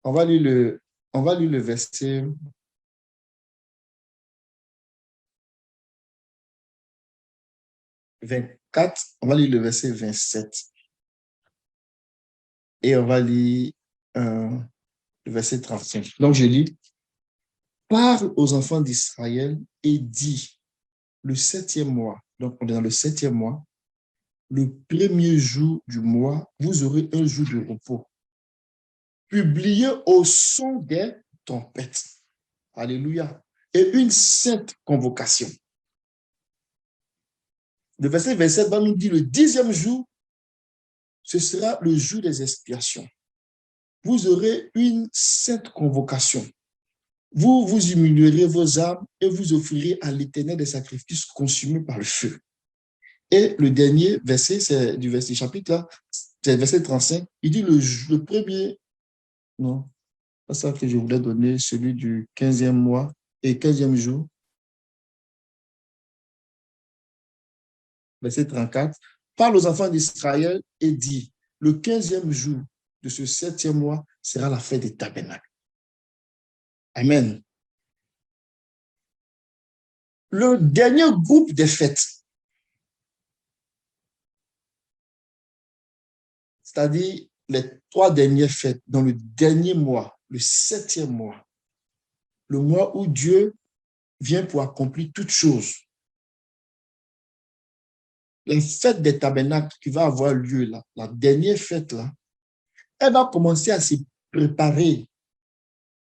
On va lire le verset 24, on va lire le verset 27. Et on va lire le verset 35. Donc, je lis, parle aux enfants d'Israël et dis, le 7e mois, donc on est dans le 7e mois, le premier jour du mois, vous aurez un jour de repos. Publié au son des trompettes. Alléluia. Et une sainte convocation. Le verset 27 va nous dire le 10e jour, ce sera le jour des expiations. Vous aurez une sainte convocation. Vous vous humilierez vos âmes et vous offrirez à l'Éternel des sacrifices consumés par le feu. Et le dernier verset, c'est du verset chapitre là, c'est le verset 35. Il dit le premier, non, c'est ça que je voulais donner, celui du 15e mois et 15e jour. Verset 34. Parle aux enfants d'Israël et dit, le 15e jour de ce 7e mois sera la fête des tabernacles. Amen. Le dernier groupe des fêtes, c'est-à-dire les 3 dernières fêtes dans le dernier mois, le 7e mois, le mois où Dieu vient pour accomplir toutes choses. La fête des tabernacles qui va avoir lieu là, la dernière fête là, elle va commencer à se préparer.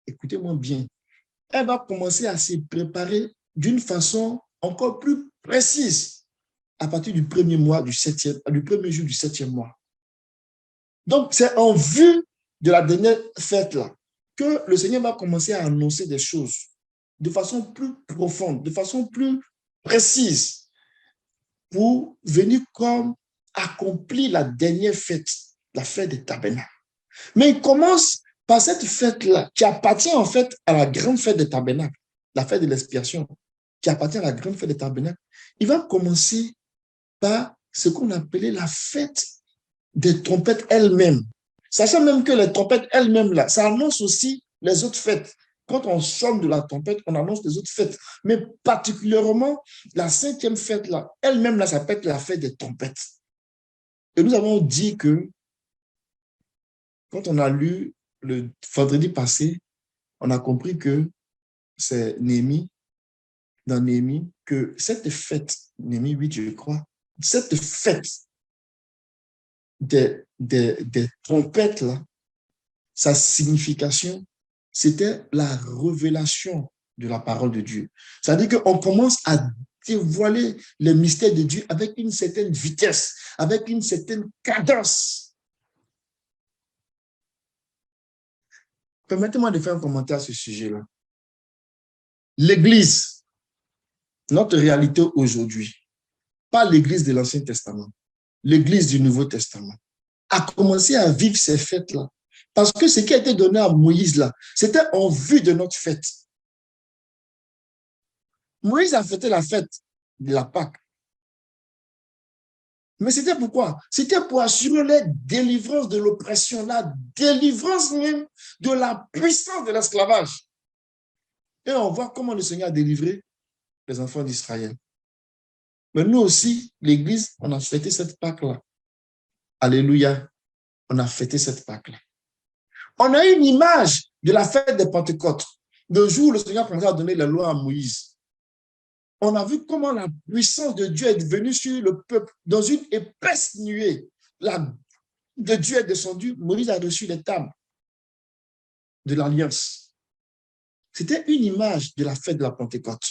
Écoutez-moi bien. Elle va commencer à se préparer d'une façon encore plus précise à partir du premier mois du premier jour du 7e mois. Donc, c'est en vue de la dernière fête là que le Seigneur va commencer à annoncer des choses de façon plus profonde, de façon plus précise pour venir comme accomplir la dernière fête, la fête des tabernacles. Mais il commence par cette fête-là qui appartient en fait à la grande fête des tabernacles, la fête de l'expiation, qui appartient à la grande fête des tabernacles. Il va commencer par ce qu'on appelait la fête des trompettes elles-mêmes. Sachant même que les trompettes elles-mêmes, là, ça annonce aussi les autres fêtes. Quand on sonne de la trompette, on annonce les autres fêtes. Mais particulièrement, la 5e fête, là, elle-même, là, ça peut être la fête des trompettes. Et nous avons dit que, quand on a lu le vendredi passé, on a compris que c'est Néhémie, dans Néhémie, que cette fête, Néhémie 8, je crois, cette fête des trompettes, là, sa signification, c'était la révélation de la parole de Dieu. C'est-à-dire qu'on commence à dévoiler les mystères de Dieu avec une certaine vitesse, avec une certaine cadence. Permettez-moi de faire un commentaire à ce sujet-là. L'Église, notre réalité aujourd'hui, pas l'Église de l'Ancien Testament, l'Église du Nouveau Testament, a commencé à vivre ces fêtes-là. Parce que ce qui a été donné à Moïse, là, c'était en vue de notre fête. Moïse a fêté la fête de la Pâque. Mais c'était pourquoi? C'était pour assurer la délivrance de l'oppression, la délivrance même de la puissance de l'esclavage. Et on voit comment le Seigneur a délivré les enfants d'Israël. Mais nous aussi, l'Église, on a fêté cette Pâque-là. Alléluia, on a fêté cette Pâque-là. On a une image de la fête de Pentecôte, le jour où le Seigneur a commencé à donner la loi à Moïse. On a vu comment la puissance de Dieu est venue sur le peuple dans une épaisse nuée. La de Dieu est descendu, Moïse a reçu les tables de l'Alliance. C'était une image de la fête de la Pentecôte.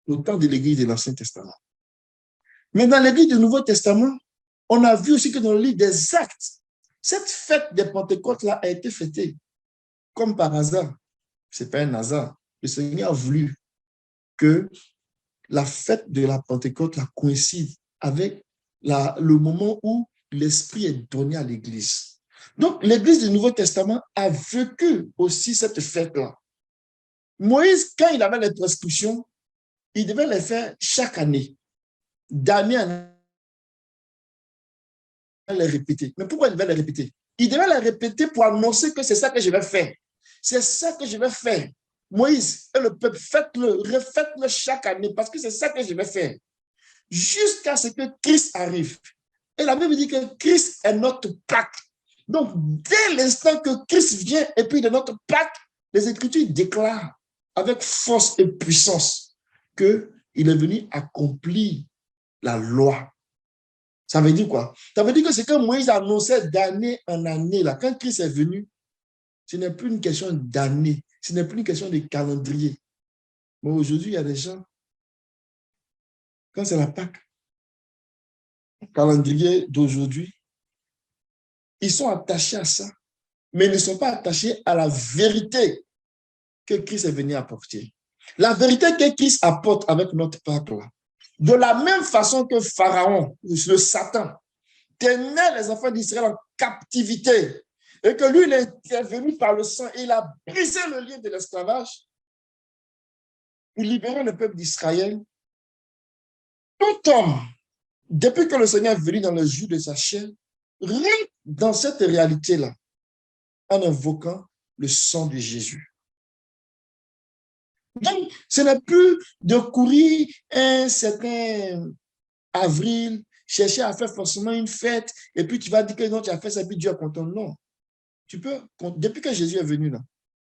Au temps de l'Église de l'Ancien Testament. Mais dans l'Église du Nouveau Testament, on a vu aussi que dans le livre des Actes, cette fête de Pentecôte-là a été fêtée comme par hasard. Ce n'est pas un hasard. Le Seigneur a voulu que la fête de la Pentecôte coïncide avec le moment où l'Esprit est donné à l'Église. Donc, l'Église du Nouveau Testament a vécu aussi cette fête-là. Moïse, quand il avait les prescriptions, il devait les faire chaque année. D'année en année, les répéter. Mais pourquoi il devait les répéter? Il devait les répéter pour annoncer que c'est ça que je vais faire. C'est ça que je vais faire. Moïse et le peuple, faites-le, refaites-le chaque année parce que c'est ça que je vais faire. Jusqu'à ce que Christ arrive. Et la Bible dit que Christ est notre Pâque. Donc, dès l'instant que Christ vient et puis de notre Pâque, les Écritures déclarent avec force et puissance qu'il est venu accomplir la loi. Ça veut dire quoi? Ça veut dire que ce que Moïse annonçait d'année en année, là, quand Christ est venu, ce n'est plus une question d'année, ce n'est plus une question de calendrier. Mais aujourd'hui, il y a des gens, quand c'est la Pâque, le calendrier d'aujourd'hui, ils sont attachés à ça, mais ils ne sont pas attachés à la vérité que Christ est venu apporter. La vérité que Christ apporte avec notre Pâque, là, de la même façon que Pharaon, le Satan, tenait les enfants d'Israël en captivité et que lui, il est intervenu par le sang et il a brisé le lien de l'esclavage pour libérer le peuple d'Israël. Tout homme, depuis que le Seigneur est venu dans le jour de sa chair, rentre dans cette réalité-là en invoquant le sang de Jésus. Donc, ce n'est plus de courir un certain avril, chercher à faire forcément une fête, et puis tu vas dire que non, tu as fait ça, puis Dieu est content. Non. Tu peux, depuis que Jésus est venu là,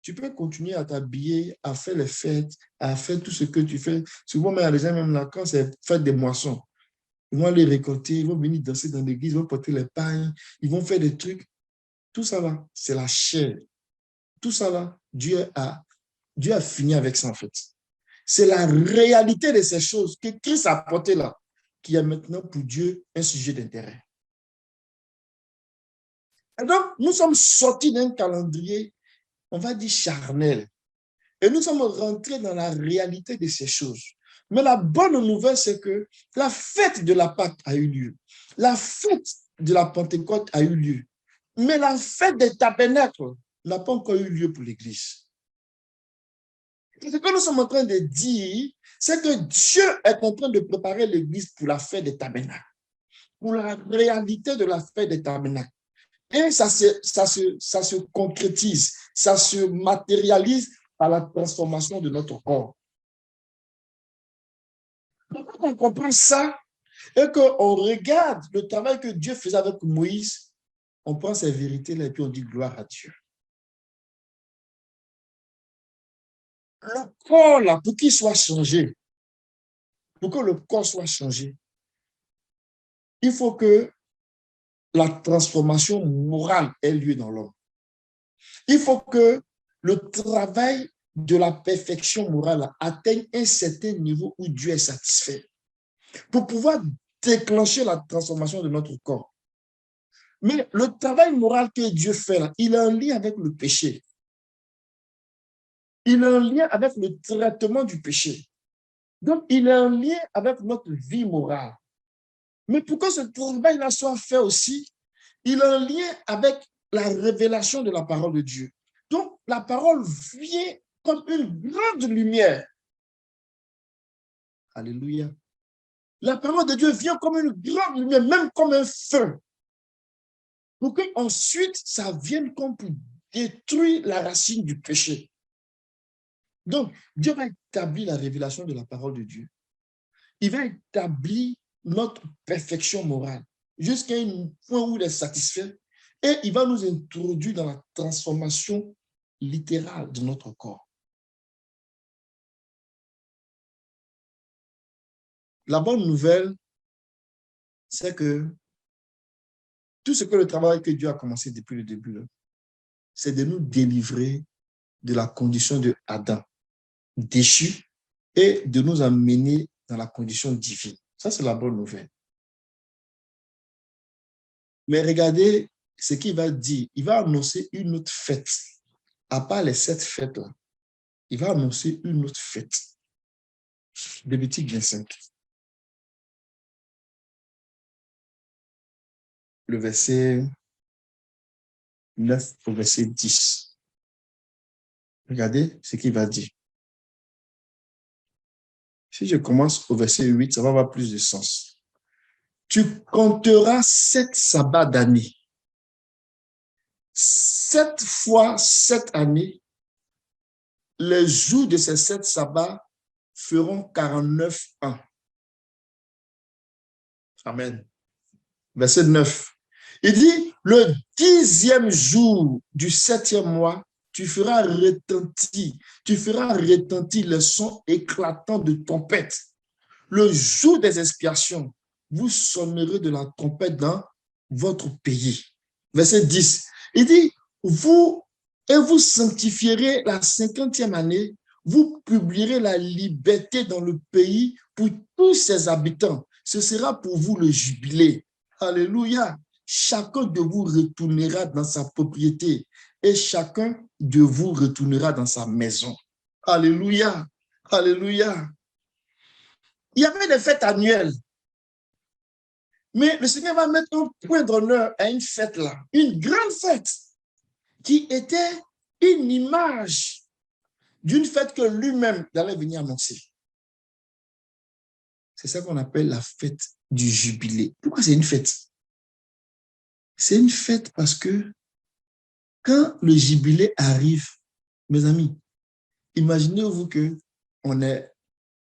tu peux continuer à t'habiller, à faire les fêtes, à faire tout ce que tu fais. Souvent, mais il y a des gens même là, quand c'est fête des moissons, ils vont aller récolter, ils vont venir danser dans l'église, ils vont porter les pagnes, ils vont faire des trucs. Tout ça là, c'est la chair. Tout ça là, Dieu a fini avec ça en fait. C'est la réalité de ces choses que Christ a apporté là, qui est maintenant pour Dieu un sujet d'intérêt. Et donc, nous sommes sortis d'un calendrier, on va dire charnel, et nous sommes rentrés dans la réalité de ces choses. Mais la bonne nouvelle, c'est que la fête de la Pâque a eu lieu. La fête de la Pentecôte a eu lieu. Mais la fête des tabernacles n'a pas encore eu lieu pour l'Église. Ce que nous sommes en train de dire, c'est que Dieu est en train de préparer l'Église pour la fête des tabernacles, pour la réalité de la fête des tabernacles. Et ça se concrétise, ça se matérialise par la transformation de notre corps. Donc, quand on comprend ça et qu'on regarde le travail que Dieu faisait avec Moïse, on prend ces vérités-là et puis on dit gloire à Dieu. Le corps, là, pour qu'il soit changé, pour que le corps soit changé, il faut que la transformation morale ait lieu dans l'homme. Il faut que le travail de la perfection morale atteigne un certain niveau où Dieu est satisfait pour pouvoir déclencher la transformation de notre corps. Mais le travail moral que Dieu fait là, il a un lien avec le péché. Il a un lien avec le traitement du péché. Donc, il a un lien avec notre vie morale. Mais pour que ce travail-là soit fait aussi, il a un lien avec la révélation de la parole de Dieu. Donc, la parole vient comme une grande lumière. Alléluia. La parole de Dieu vient comme une grande lumière, même comme un feu. Pour qu'ensuite, ça vienne comme pour détruire la racine du péché. Donc, Dieu va établir la révélation de la parole de Dieu. Il va établir notre perfection morale jusqu'à un point où il est satisfait et il va nous introduire dans la transformation littérale de notre corps. La bonne nouvelle, c'est que tout ce que le travail que Dieu a commencé depuis le début, c'est de nous délivrer de la condition de Adam déchu et de nous amener dans la condition divine. Ça, c'est la bonne nouvelle. Mais regardez ce qu'il va dire. Il va annoncer une autre fête. À part les 7 fêtes-là, il va annoncer une autre fête. Lévitique 25. Le verset 9 au verset 10. Regardez ce qu'il va dire. Si je commence au verset 8, ça va avoir plus de sens. Tu compteras 7 sabbats d'année. 7 fois 7 années, les jours de ces 7 sabbats feront 49 ans. Amen. Verset 9. Il dit, le 10e jour du 7e mois, tu feras retentir le son éclatant de trompette. Le jour des expiations, vous sonnerez de la trompette dans votre pays. Verset 10. Il dit, vous sanctifierez la 50e année, vous publierez la liberté dans le pays pour tous ses habitants. Ce sera pour vous le jubilé. Alléluia. Chacun de vous retournera dans sa propriété et chacun de vous retournera dans sa maison. Alléluia. Alléluia. Il y avait des fêtes annuelles. Mais le Seigneur va mettre un point d'honneur à une fête là, une grande fête qui était une image d'une fête que lui-même allait venir annoncer. C'est ça qu'on appelle la fête du jubilé. Pourquoi c'est une fête? C'est une fête parce que quand le jubilé arrive, mes amis, imaginez-vous qu'on est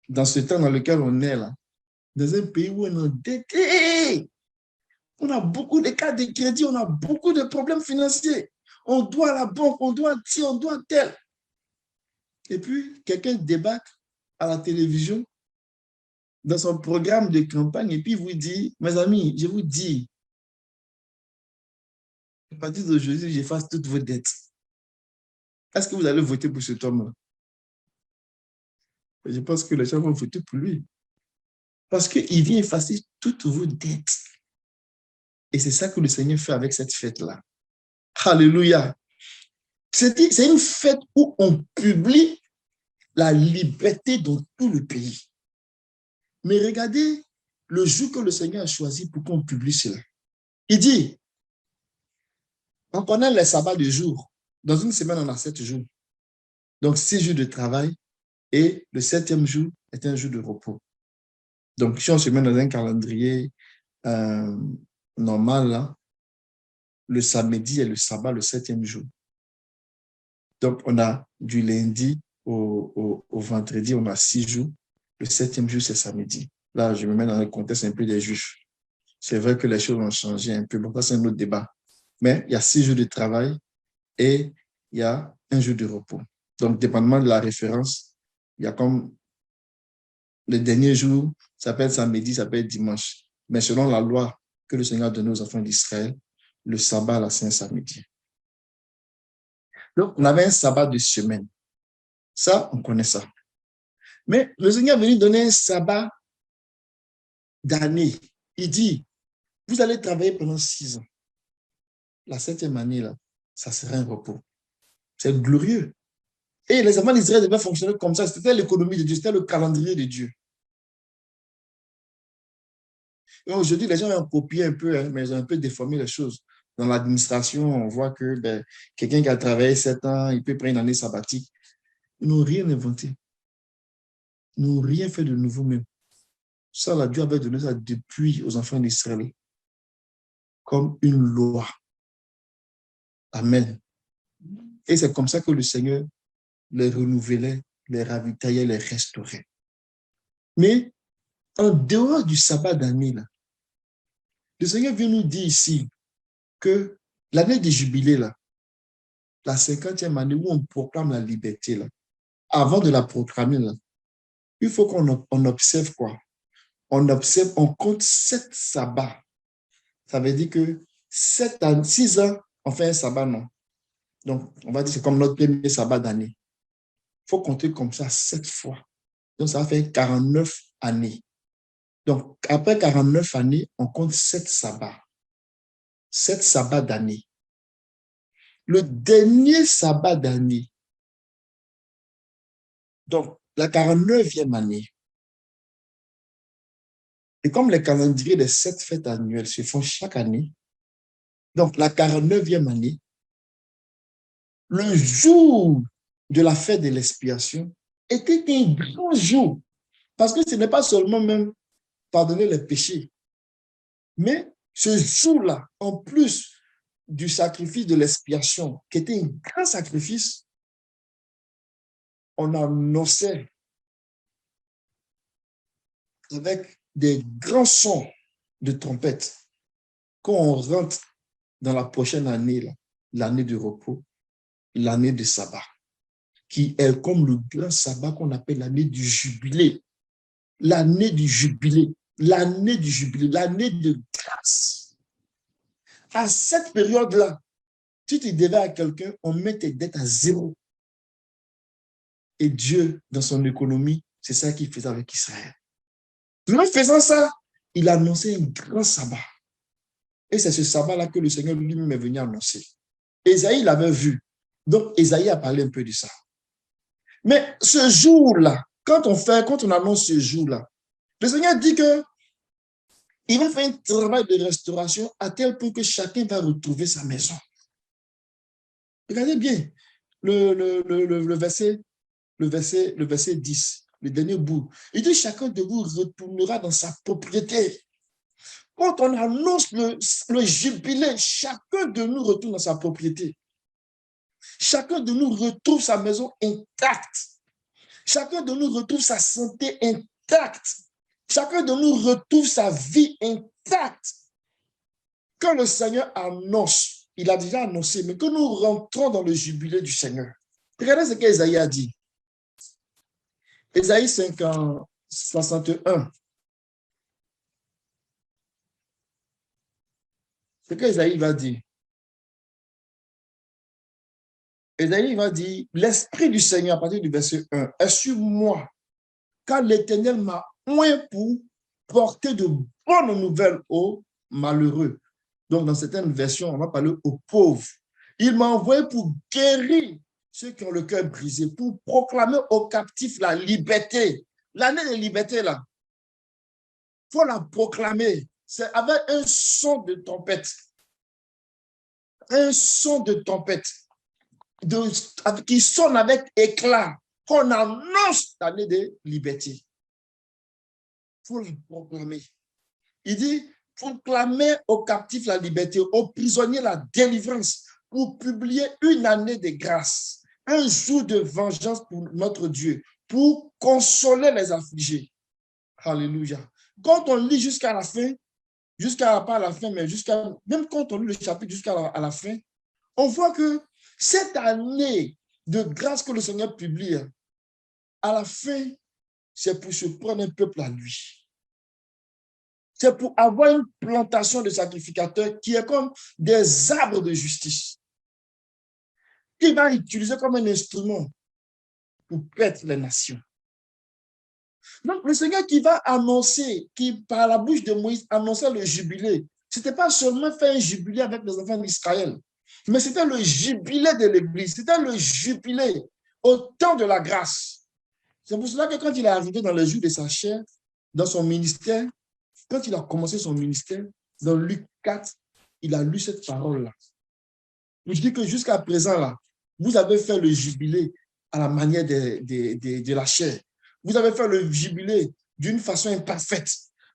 dans ce temps dans lequel on est là, dans un pays où on est endetté. On a beaucoup de cas de crédit, on a beaucoup de problèmes financiers. On doit à la banque, on doit ci, on doit tel. Et puis, quelqu'un débarque à la télévision dans son programme de campagne et puis vous dit, mes amis, je vous dis, à partir d'aujourd'hui, j'efface toutes vos dettes. Est-ce que vous allez voter pour cet homme-là? Je pense que les gens vont voter pour lui. Parce qu'il vient effacer toutes vos dettes. Et c'est ça que le Seigneur fait avec cette fête-là. Alléluia. C'est une fête où on publie la liberté dans tout le pays. Mais regardez le jour que le Seigneur a choisi pour qu'on publie cela. Il dit, on connaît les sabbats de jour. Dans une semaine, on a 7 jours. Donc, 6 jours de travail et le 7e jour est un jour de repos. Donc, si on se met dans un calendrier normal, là, le samedi est le sabbat, le 7e jour. Donc, on a du lundi au vendredi, on a 6 jours. Le 7e jour, c'est samedi. Là, je me mets dans le contexte un peu des Juifs. C'est vrai que les choses ont changé un peu. Bon, ça, c'est un autre débat. Mais il y a 6 jours de travail et il y a un jour de repos. Donc, dépendamment de la référence, il y a comme le dernier jour, ça peut être samedi, ça peut être dimanche. Mais selon la loi que le Seigneur a donnée aux enfants d'Israël, le sabbat, là, c'est un samedi. Donc, on avait un sabbat de semaine. Ça, on connaît ça. Mais le Seigneur est venu donner un sabbat d'année. Il dit, vous allez travailler pendant 6 ans. La 7e année, là, ça sera un repos. C'est glorieux. Et les enfants d'Israël devaient fonctionner comme ça. C'était l'économie de Dieu, c'était le calendrier de Dieu. Et aujourd'hui, les gens ont copié un peu, hein, mais ils ont un peu déformé les choses. Dans l'administration, on voit que quelqu'un qui a travaillé 7 ans, il peut prendre une année sabbatique. Ils n'ont rien inventé. Ils n'ont rien fait de nouveau même. Ça, là, Dieu avait donné ça depuis aux enfants d'Israël comme une loi. Amen. Et c'est comme ça que le Seigneur les renouvelait, les ravitaillait, les restaurait. Mais en dehors du sabbat d'année, là, le Seigneur vient nous dire ici que l'année des jubilés, là, la 50e année où on proclame la liberté, là, avant de la proclamer, là, il faut qu'on observe quoi? On observe, on compte 7 sabbats. Ça veut dire que 6 ans, on fait un sabbat, non? Donc, on va dire que c'est comme notre premier sabbat d'année. Il faut compter comme ça 7 fois. Donc, ça va faire 49 années. Donc, après 49 années, on compte 7 sabbats. 7 sabbats d'année. Le dernier sabbat d'année, donc la 49e année, et comme les calendriers des 7 fêtes annuelles se font chaque année, donc la 49e année, le jour de la fête de l'expiation était un grand jour. Parce que ce n'est pas seulement même pardonner les péchés, mais ce jour-là, en plus du sacrifice de l'expiation, qui était un grand sacrifice, on annonçait avec des grands sons de trompette quand on rentre dans la prochaine année, l'année du repos, l'année du sabbat, qui est comme le grand sabbat qu'on appelle l'année du jubilé. L'année du jubilé, l'année du jubilé, l'année de grâce. À cette période-là, si tu devais à quelqu'un, on met tes dettes à 0. Et Dieu, dans son économie, c'est ça qu'il faisait avec Israël. En faisant ça, il a annoncé un grand sabbat. Et c'est ce sabbat-là que le Seigneur lui-même est venu annoncer. Ésaïe l'avait vu. Donc, Ésaïe a parlé un peu de ça. Mais ce jour-là, quand on annonce ce jour-là, le Seigneur dit que il va faire un travail de restauration à tel point que chacun va retrouver sa maison. Regardez bien le verset 10, le dernier bout. Il dit chacun de vous retournera dans sa propriété. Quand on annonce le jubilé, chacun de nous retourne dans sa propriété. Chacun de nous retrouve sa maison intacte. Chacun de nous retrouve sa santé intacte. Chacun de nous retrouve sa vie intacte. Quand le Seigneur annonce, il a déjà annoncé, mais que nous rentrons dans le jubilé du Seigneur. Regardez ce qu'Ésaïe a dit. Ésaïe 61. Ce qu'Ésaïe va dire. Ésaïe va dire, l'Esprit du Seigneur, à partir du verset 1, est sur moi, car l'Éternel m'a oint pour porter de bonnes nouvelles aux malheureux. Donc, dans certaines versions, on va parler aux pauvres. Il m'a envoyé pour guérir ceux qui ont le cœur brisé, pour proclamer aux captifs la liberté. L'année de liberté, là, il faut la proclamer. C'est avec un son de tempête. Un son de tempête qui sonne avec éclat, qu'on annonce l'année de liberté. Il faut la proclamer. Il dit, proclamer aux captifs la liberté, aux prisonniers la délivrance, pour publier une année de grâce, un jour de vengeance pour notre Dieu, pour consoler les affligés. Alléluia. Quand on lit jusqu'à la fin, pas à la fin, mais même quand on lit le chapitre jusqu'à la fin, on voit que cette année de grâce que le Seigneur publie, à la fin, c'est pour se prendre un peuple à lui. C'est pour avoir une plantation de sacrificateurs qui est comme des arbres de justice, qu'il va utiliser comme un instrument pour paître les nations. Donc, le Seigneur qui va annoncer, qui par la bouche de Moïse annonçait le jubilé, ce n'était pas seulement faire un jubilé avec les enfants d'Israël, mais c'était le jubilé de l'Église, c'était le jubilé au temps de la grâce. C'est pour cela que quand il est arrivé dans le jour de sa chair, dans son ministère, quand il a commencé son ministère, dans Luc 4, il a lu cette parole-là. Je dis que jusqu'à présent, là, vous avez fait le jubilé à la manière de la chair. Vous avez fait le jubilé d'une façon imparfaite.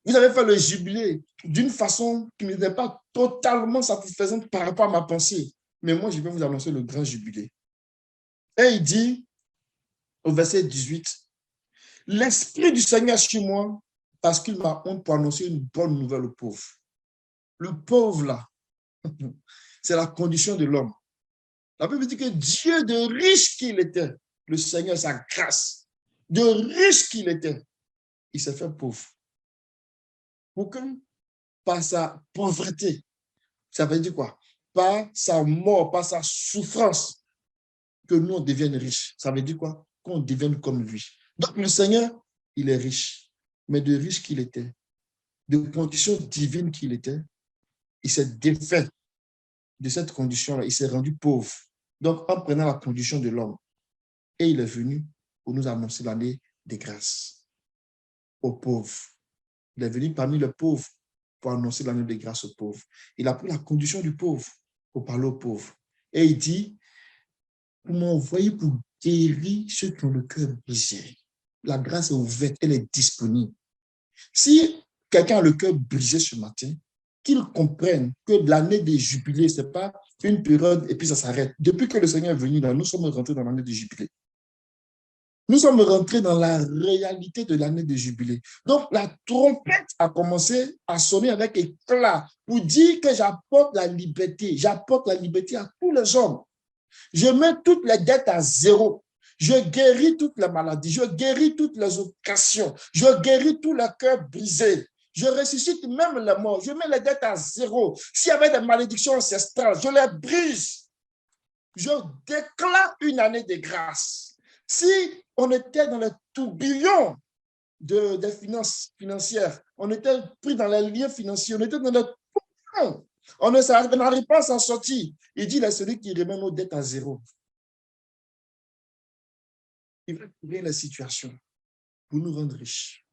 Vous avez fait le jubilé d'une façon qui n'était pas totalement satisfaisante par rapport à ma pensée. Mais moi, je vais vous annoncer le grand jubilé. Et il dit, au verset 18, « L'Esprit du Seigneur est sur moi parce qu'il m'a honte pour annoncer une bonne nouvelle aux pauvres. » Le pauvre, là, c'est la condition de l'homme. La Bible dit que Dieu, de riche qu'il était, le Seigneur, sa grâce, de riche qu'il était, il s'est fait pauvre. Pourquoi? Par sa pauvreté. Ça veut dire quoi? Par sa mort, par sa souffrance, que nous, on devienne riches. Ça veut dire quoi? Qu'on devienne comme lui. Donc, le Seigneur, il est riche. Mais de riche qu'il était, de condition divine qu'il était, il s'est défait de cette condition-là. Il s'est rendu pauvre. Donc, en prenant la condition de l'homme, et il est venu pour nous annoncer l'année des grâces aux pauvres. Il est venu parmi les pauvres pour annoncer l'année des grâces aux pauvres. Il a pris la condition du pauvre pour parler aux pauvres. Et il dit, vous m'envoyez pour guérir ceux qui ont le cœur brisé. La grâce est ouverte, elle est disponible. Si quelqu'un a le cœur brisé ce matin, qu'il comprenne que l'année des jubilés, ce n'est pas une période et puis ça s'arrête. Depuis que le Seigneur est venu, là, nous sommes rentrés dans l'année des jubilés. Nous sommes rentrés dans la réalité de l'année de jubilé. Donc, la trompette a commencé à sonner avec éclat pour dire que j'apporte la liberté. J'apporte la liberté à tous les hommes. Je mets toutes les dettes à zéro. Je guéris toutes les maladies. Je guéris toutes les occasions. Je guéris tous les cœurs brisés. Je ressuscite même les morts. Je mets les dettes à zéro. S'il y avait des malédictions ancestrales, je les brise. Je déclare une année de grâce. Si on était dans le tourbillon des finances financières, on était pris dans les liens financiers, on était dans le tourbillon, on n'arrive pas à s'en sortir. Il dit, là, celui qui remet nos dettes à zéro, il va trouver la situation pour nous rendre riches.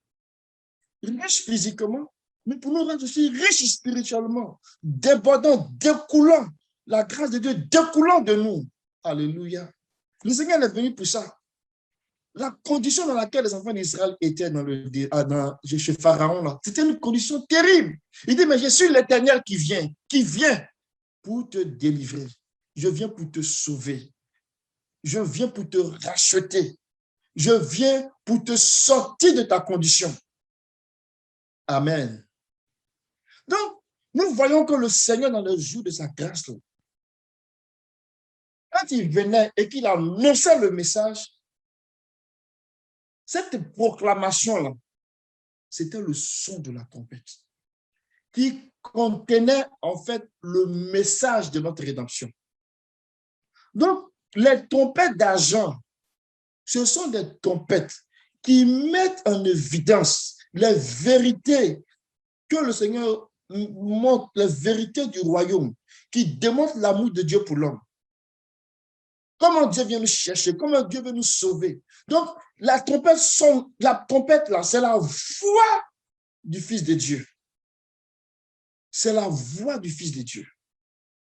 Riches physiquement, mais pour nous rendre aussi riches spirituellement, débordant, découlant, la grâce de Dieu découlant de nous. Alléluia. Le Seigneur est venu pour ça. La condition dans laquelle les enfants d'Israël étaient chez Pharaon, c'était une condition terrible. Il dit, mais je suis l'Éternel qui vient pour te délivrer. Je viens pour te sauver. Je viens pour te racheter. Je viens pour te sortir de ta condition. Amen. Donc, nous voyons que le Seigneur, dans le jour de sa grâce, quand il venait et qu'il annonçait le message, cette proclamation-là, c'était le son de la trompette qui contenait en fait le message de notre rédemption. Donc, les trompettes d'argent, ce sont des trompettes qui mettent en évidence les vérités que le Seigneur montre, les vérités du royaume, qui démontrent l'amour de Dieu pour l'homme. Comment Dieu vient nous chercher, comment Dieu veut nous sauver. Donc, la trompette là, c'est la voix du Fils de Dieu. C'est la voix du Fils de Dieu.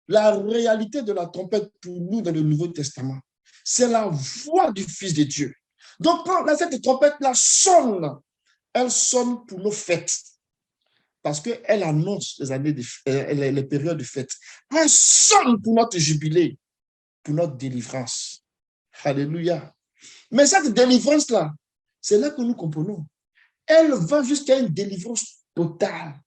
La réalité de la trompette pour nous dans le Nouveau Testament, c'est la voix du Fils de Dieu. Donc, quand cette trompette-là sonne, elle sonne pour nos fêtes. Parce qu'elle annonce les périodes de fête. Elle sonne pour notre jubilé, pour notre délivrance. Alléluia. Mais cette délivrance-là, c'est là que nous comprenons. Elle va jusqu'à une délivrance totale.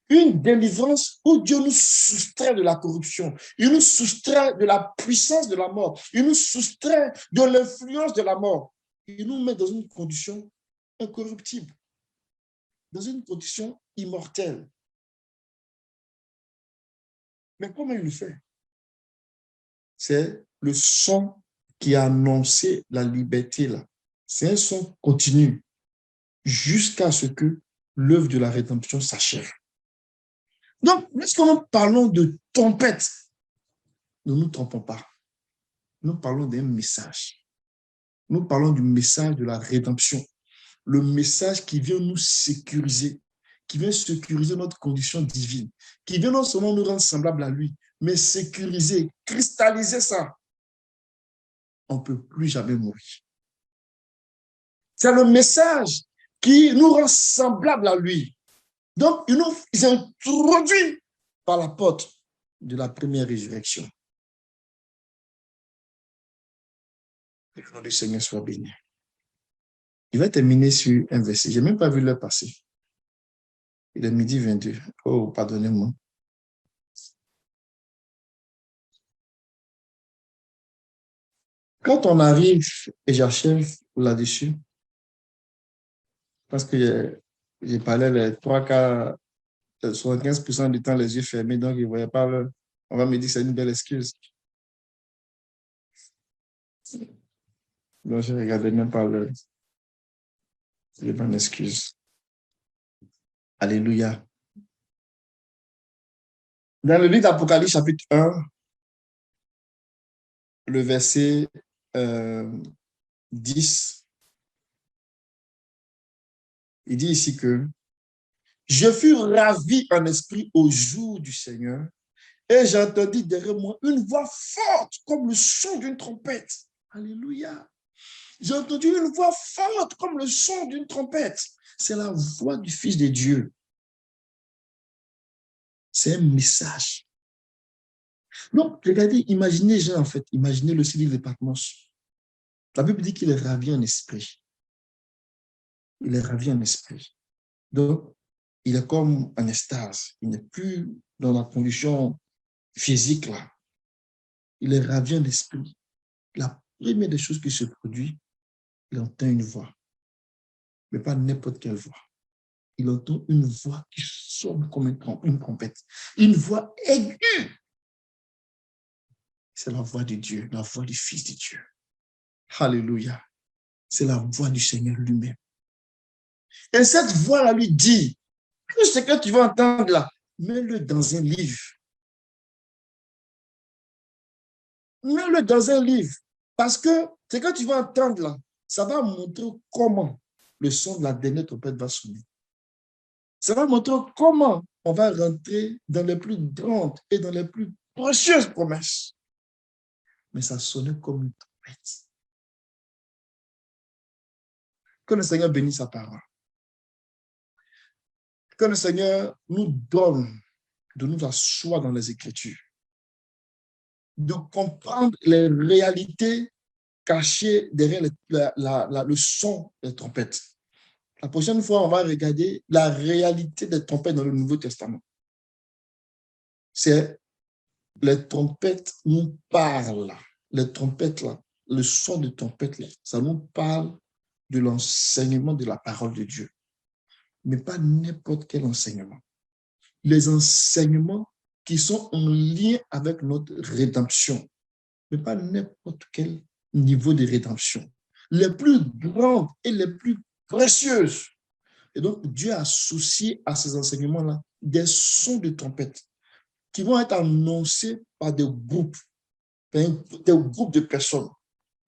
Une délivrance où Dieu nous soustrait de la corruption. Il nous soustrait de la puissance de la mort. Il nous soustrait de l'influence de la mort. Il nous met dans une condition incorruptible, dans une condition immortelle. Mais comment il le fait? C'est le son qui a annoncé la liberté là, C'est un son continu jusqu'à ce que l'œuvre de la rédemption s'achève. Donc, lorsque nous parlons de tempête, ne nous trompons pas. Nous parlons d'un message. Nous parlons du message de la rédemption. Le message qui vient nous sécuriser, qui vient sécuriser notre condition divine, qui vient non seulement nous rendre semblables à lui, mais sécuriser, cristalliser ça. On ne peut plus jamais mourir. C'est le message qui nous rend semblables à lui. Donc, il nous introduit par la porte de la première résurrection. Que le nom du Seigneur soit béni. Il va terminer sur un verset. Je n'ai même pas vu l'heure passer. Il est 12h22. Oh, pardonnez-moi. Quand on arrive, et j'achève là-dessus, parce que j'ai parlé les 3 quarts, 75% du temps les yeux fermés, donc ils ne voyaient pas l'heure. On va me dire que c'est une belle excuse. Donc je ne regardais même pas l'heure. C'est une bonne excuse. Alléluia. Dans le livre d'Apocalypse, chapitre 1, le verset 10, il dit ici que je fus ravi en esprit au jour du Seigneur et j'entendis derrière moi une voix forte comme le son d'une trompette. Alléluia. J'ai entendu une voix forte comme le son d'une trompette. C'est la voix du Fils de Dieu. C'est un message. Donc, regardez, imaginez Jean, en fait. Imaginez le civil de Patmos. La Bible dit qu'il est ravi en esprit. Il est ravi en esprit. Donc, il est comme en extase. Il n'est plus dans la condition physique, là. Il est ravi en esprit. La première des choses qui se produit, il entend une voix. Mais pas n'importe quelle voix. Il entend une voix qui sonne comme une trompette. Une voix aiguë. C'est la voix de Dieu, la voix du Fils de Dieu. Alléluia. C'est la voix du Seigneur lui-même. Et cette voix-là lui dit, tout ce que tu vas entendre là, mets-le dans un livre. Mets-le dans un livre. Parce que ce que tu vas entendre là, ça va montrer comment le son de la dernière trompette va sonner. Ça va montrer comment on va rentrer dans les plus grandes et dans les plus précieuses promesses. Mais ça sonnait comme une trompette. Que le Seigneur bénisse sa parole. Que le Seigneur nous donne de nous asseoir dans les Écritures, de comprendre les réalités cachées derrière le son des trompettes. La prochaine fois, on va regarder la réalité des trompettes dans le Nouveau Testament. C'est les trompettes nous parlent. Les trompettes là, le son de trompettes là, ça nous parle de l'enseignement de la parole de Dieu. Mais pas n'importe quel enseignement. Les enseignements qui sont en lien avec notre rédemption, mais pas n'importe quel niveau de rédemption. Les plus grandes et les plus précieuses. Et donc, Dieu a associé à ces enseignements-là des sons de trompette qui vont être annoncés par des groupes de personnes,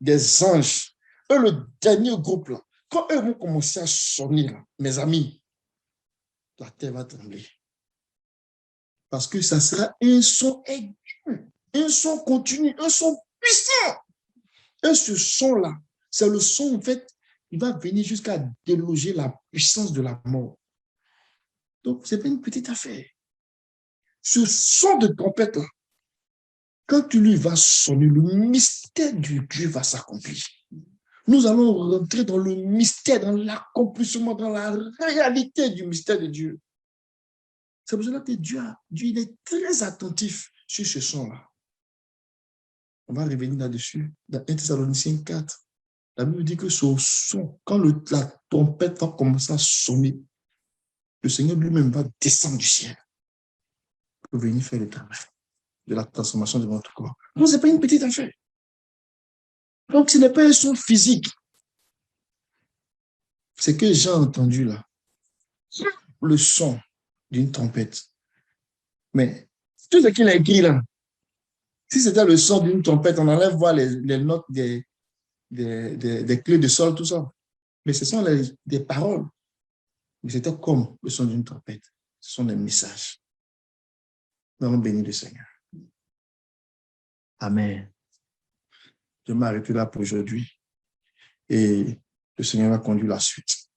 des anges. Et le dernier groupe, là, quand eux vont commencer à sonner, là, mes amis, la terre va trembler. Parce que ça sera un son aigu, un son continu, un son puissant. Et ce son-là, c'est le son, en fait, il va venir jusqu'à déloger la puissance de la mort. Donc, ce n'est pas une petite affaire. Ce son de trompette-là, quand tu lui vas sonner, le mystère du Dieu va s'accomplir. Nous allons rentrer dans le mystère, dans l'accomplissement, dans la réalité du mystère de Dieu. C'est pour cela que Dieu il est très attentif sur ce son-là. On va revenir là-dessus, dans 1 Thessaloniciens 4. La Bible dit que ce son, quand la trompette va commencer à sonner, le Seigneur lui-même va descendre du ciel pour venir faire le travail de la transformation de notre corps. Donc, ce n'est pas une petite affaire. Donc, ce n'est pas un son physique. Ce que j'ai entendu là, le son d'une trompette. Mais tout ce qu'il a écrit là, si c'était le son d'une trompette, on enlève voir les notes des clés de sol, tout ça. Mais ce sont des paroles. Mais c'était comme le son d'une trompette. Ce sont des messages. Nous allons bénir le Seigneur. Amen. Je m'arrête là pour aujourd'hui et le Seigneur va conduire la suite.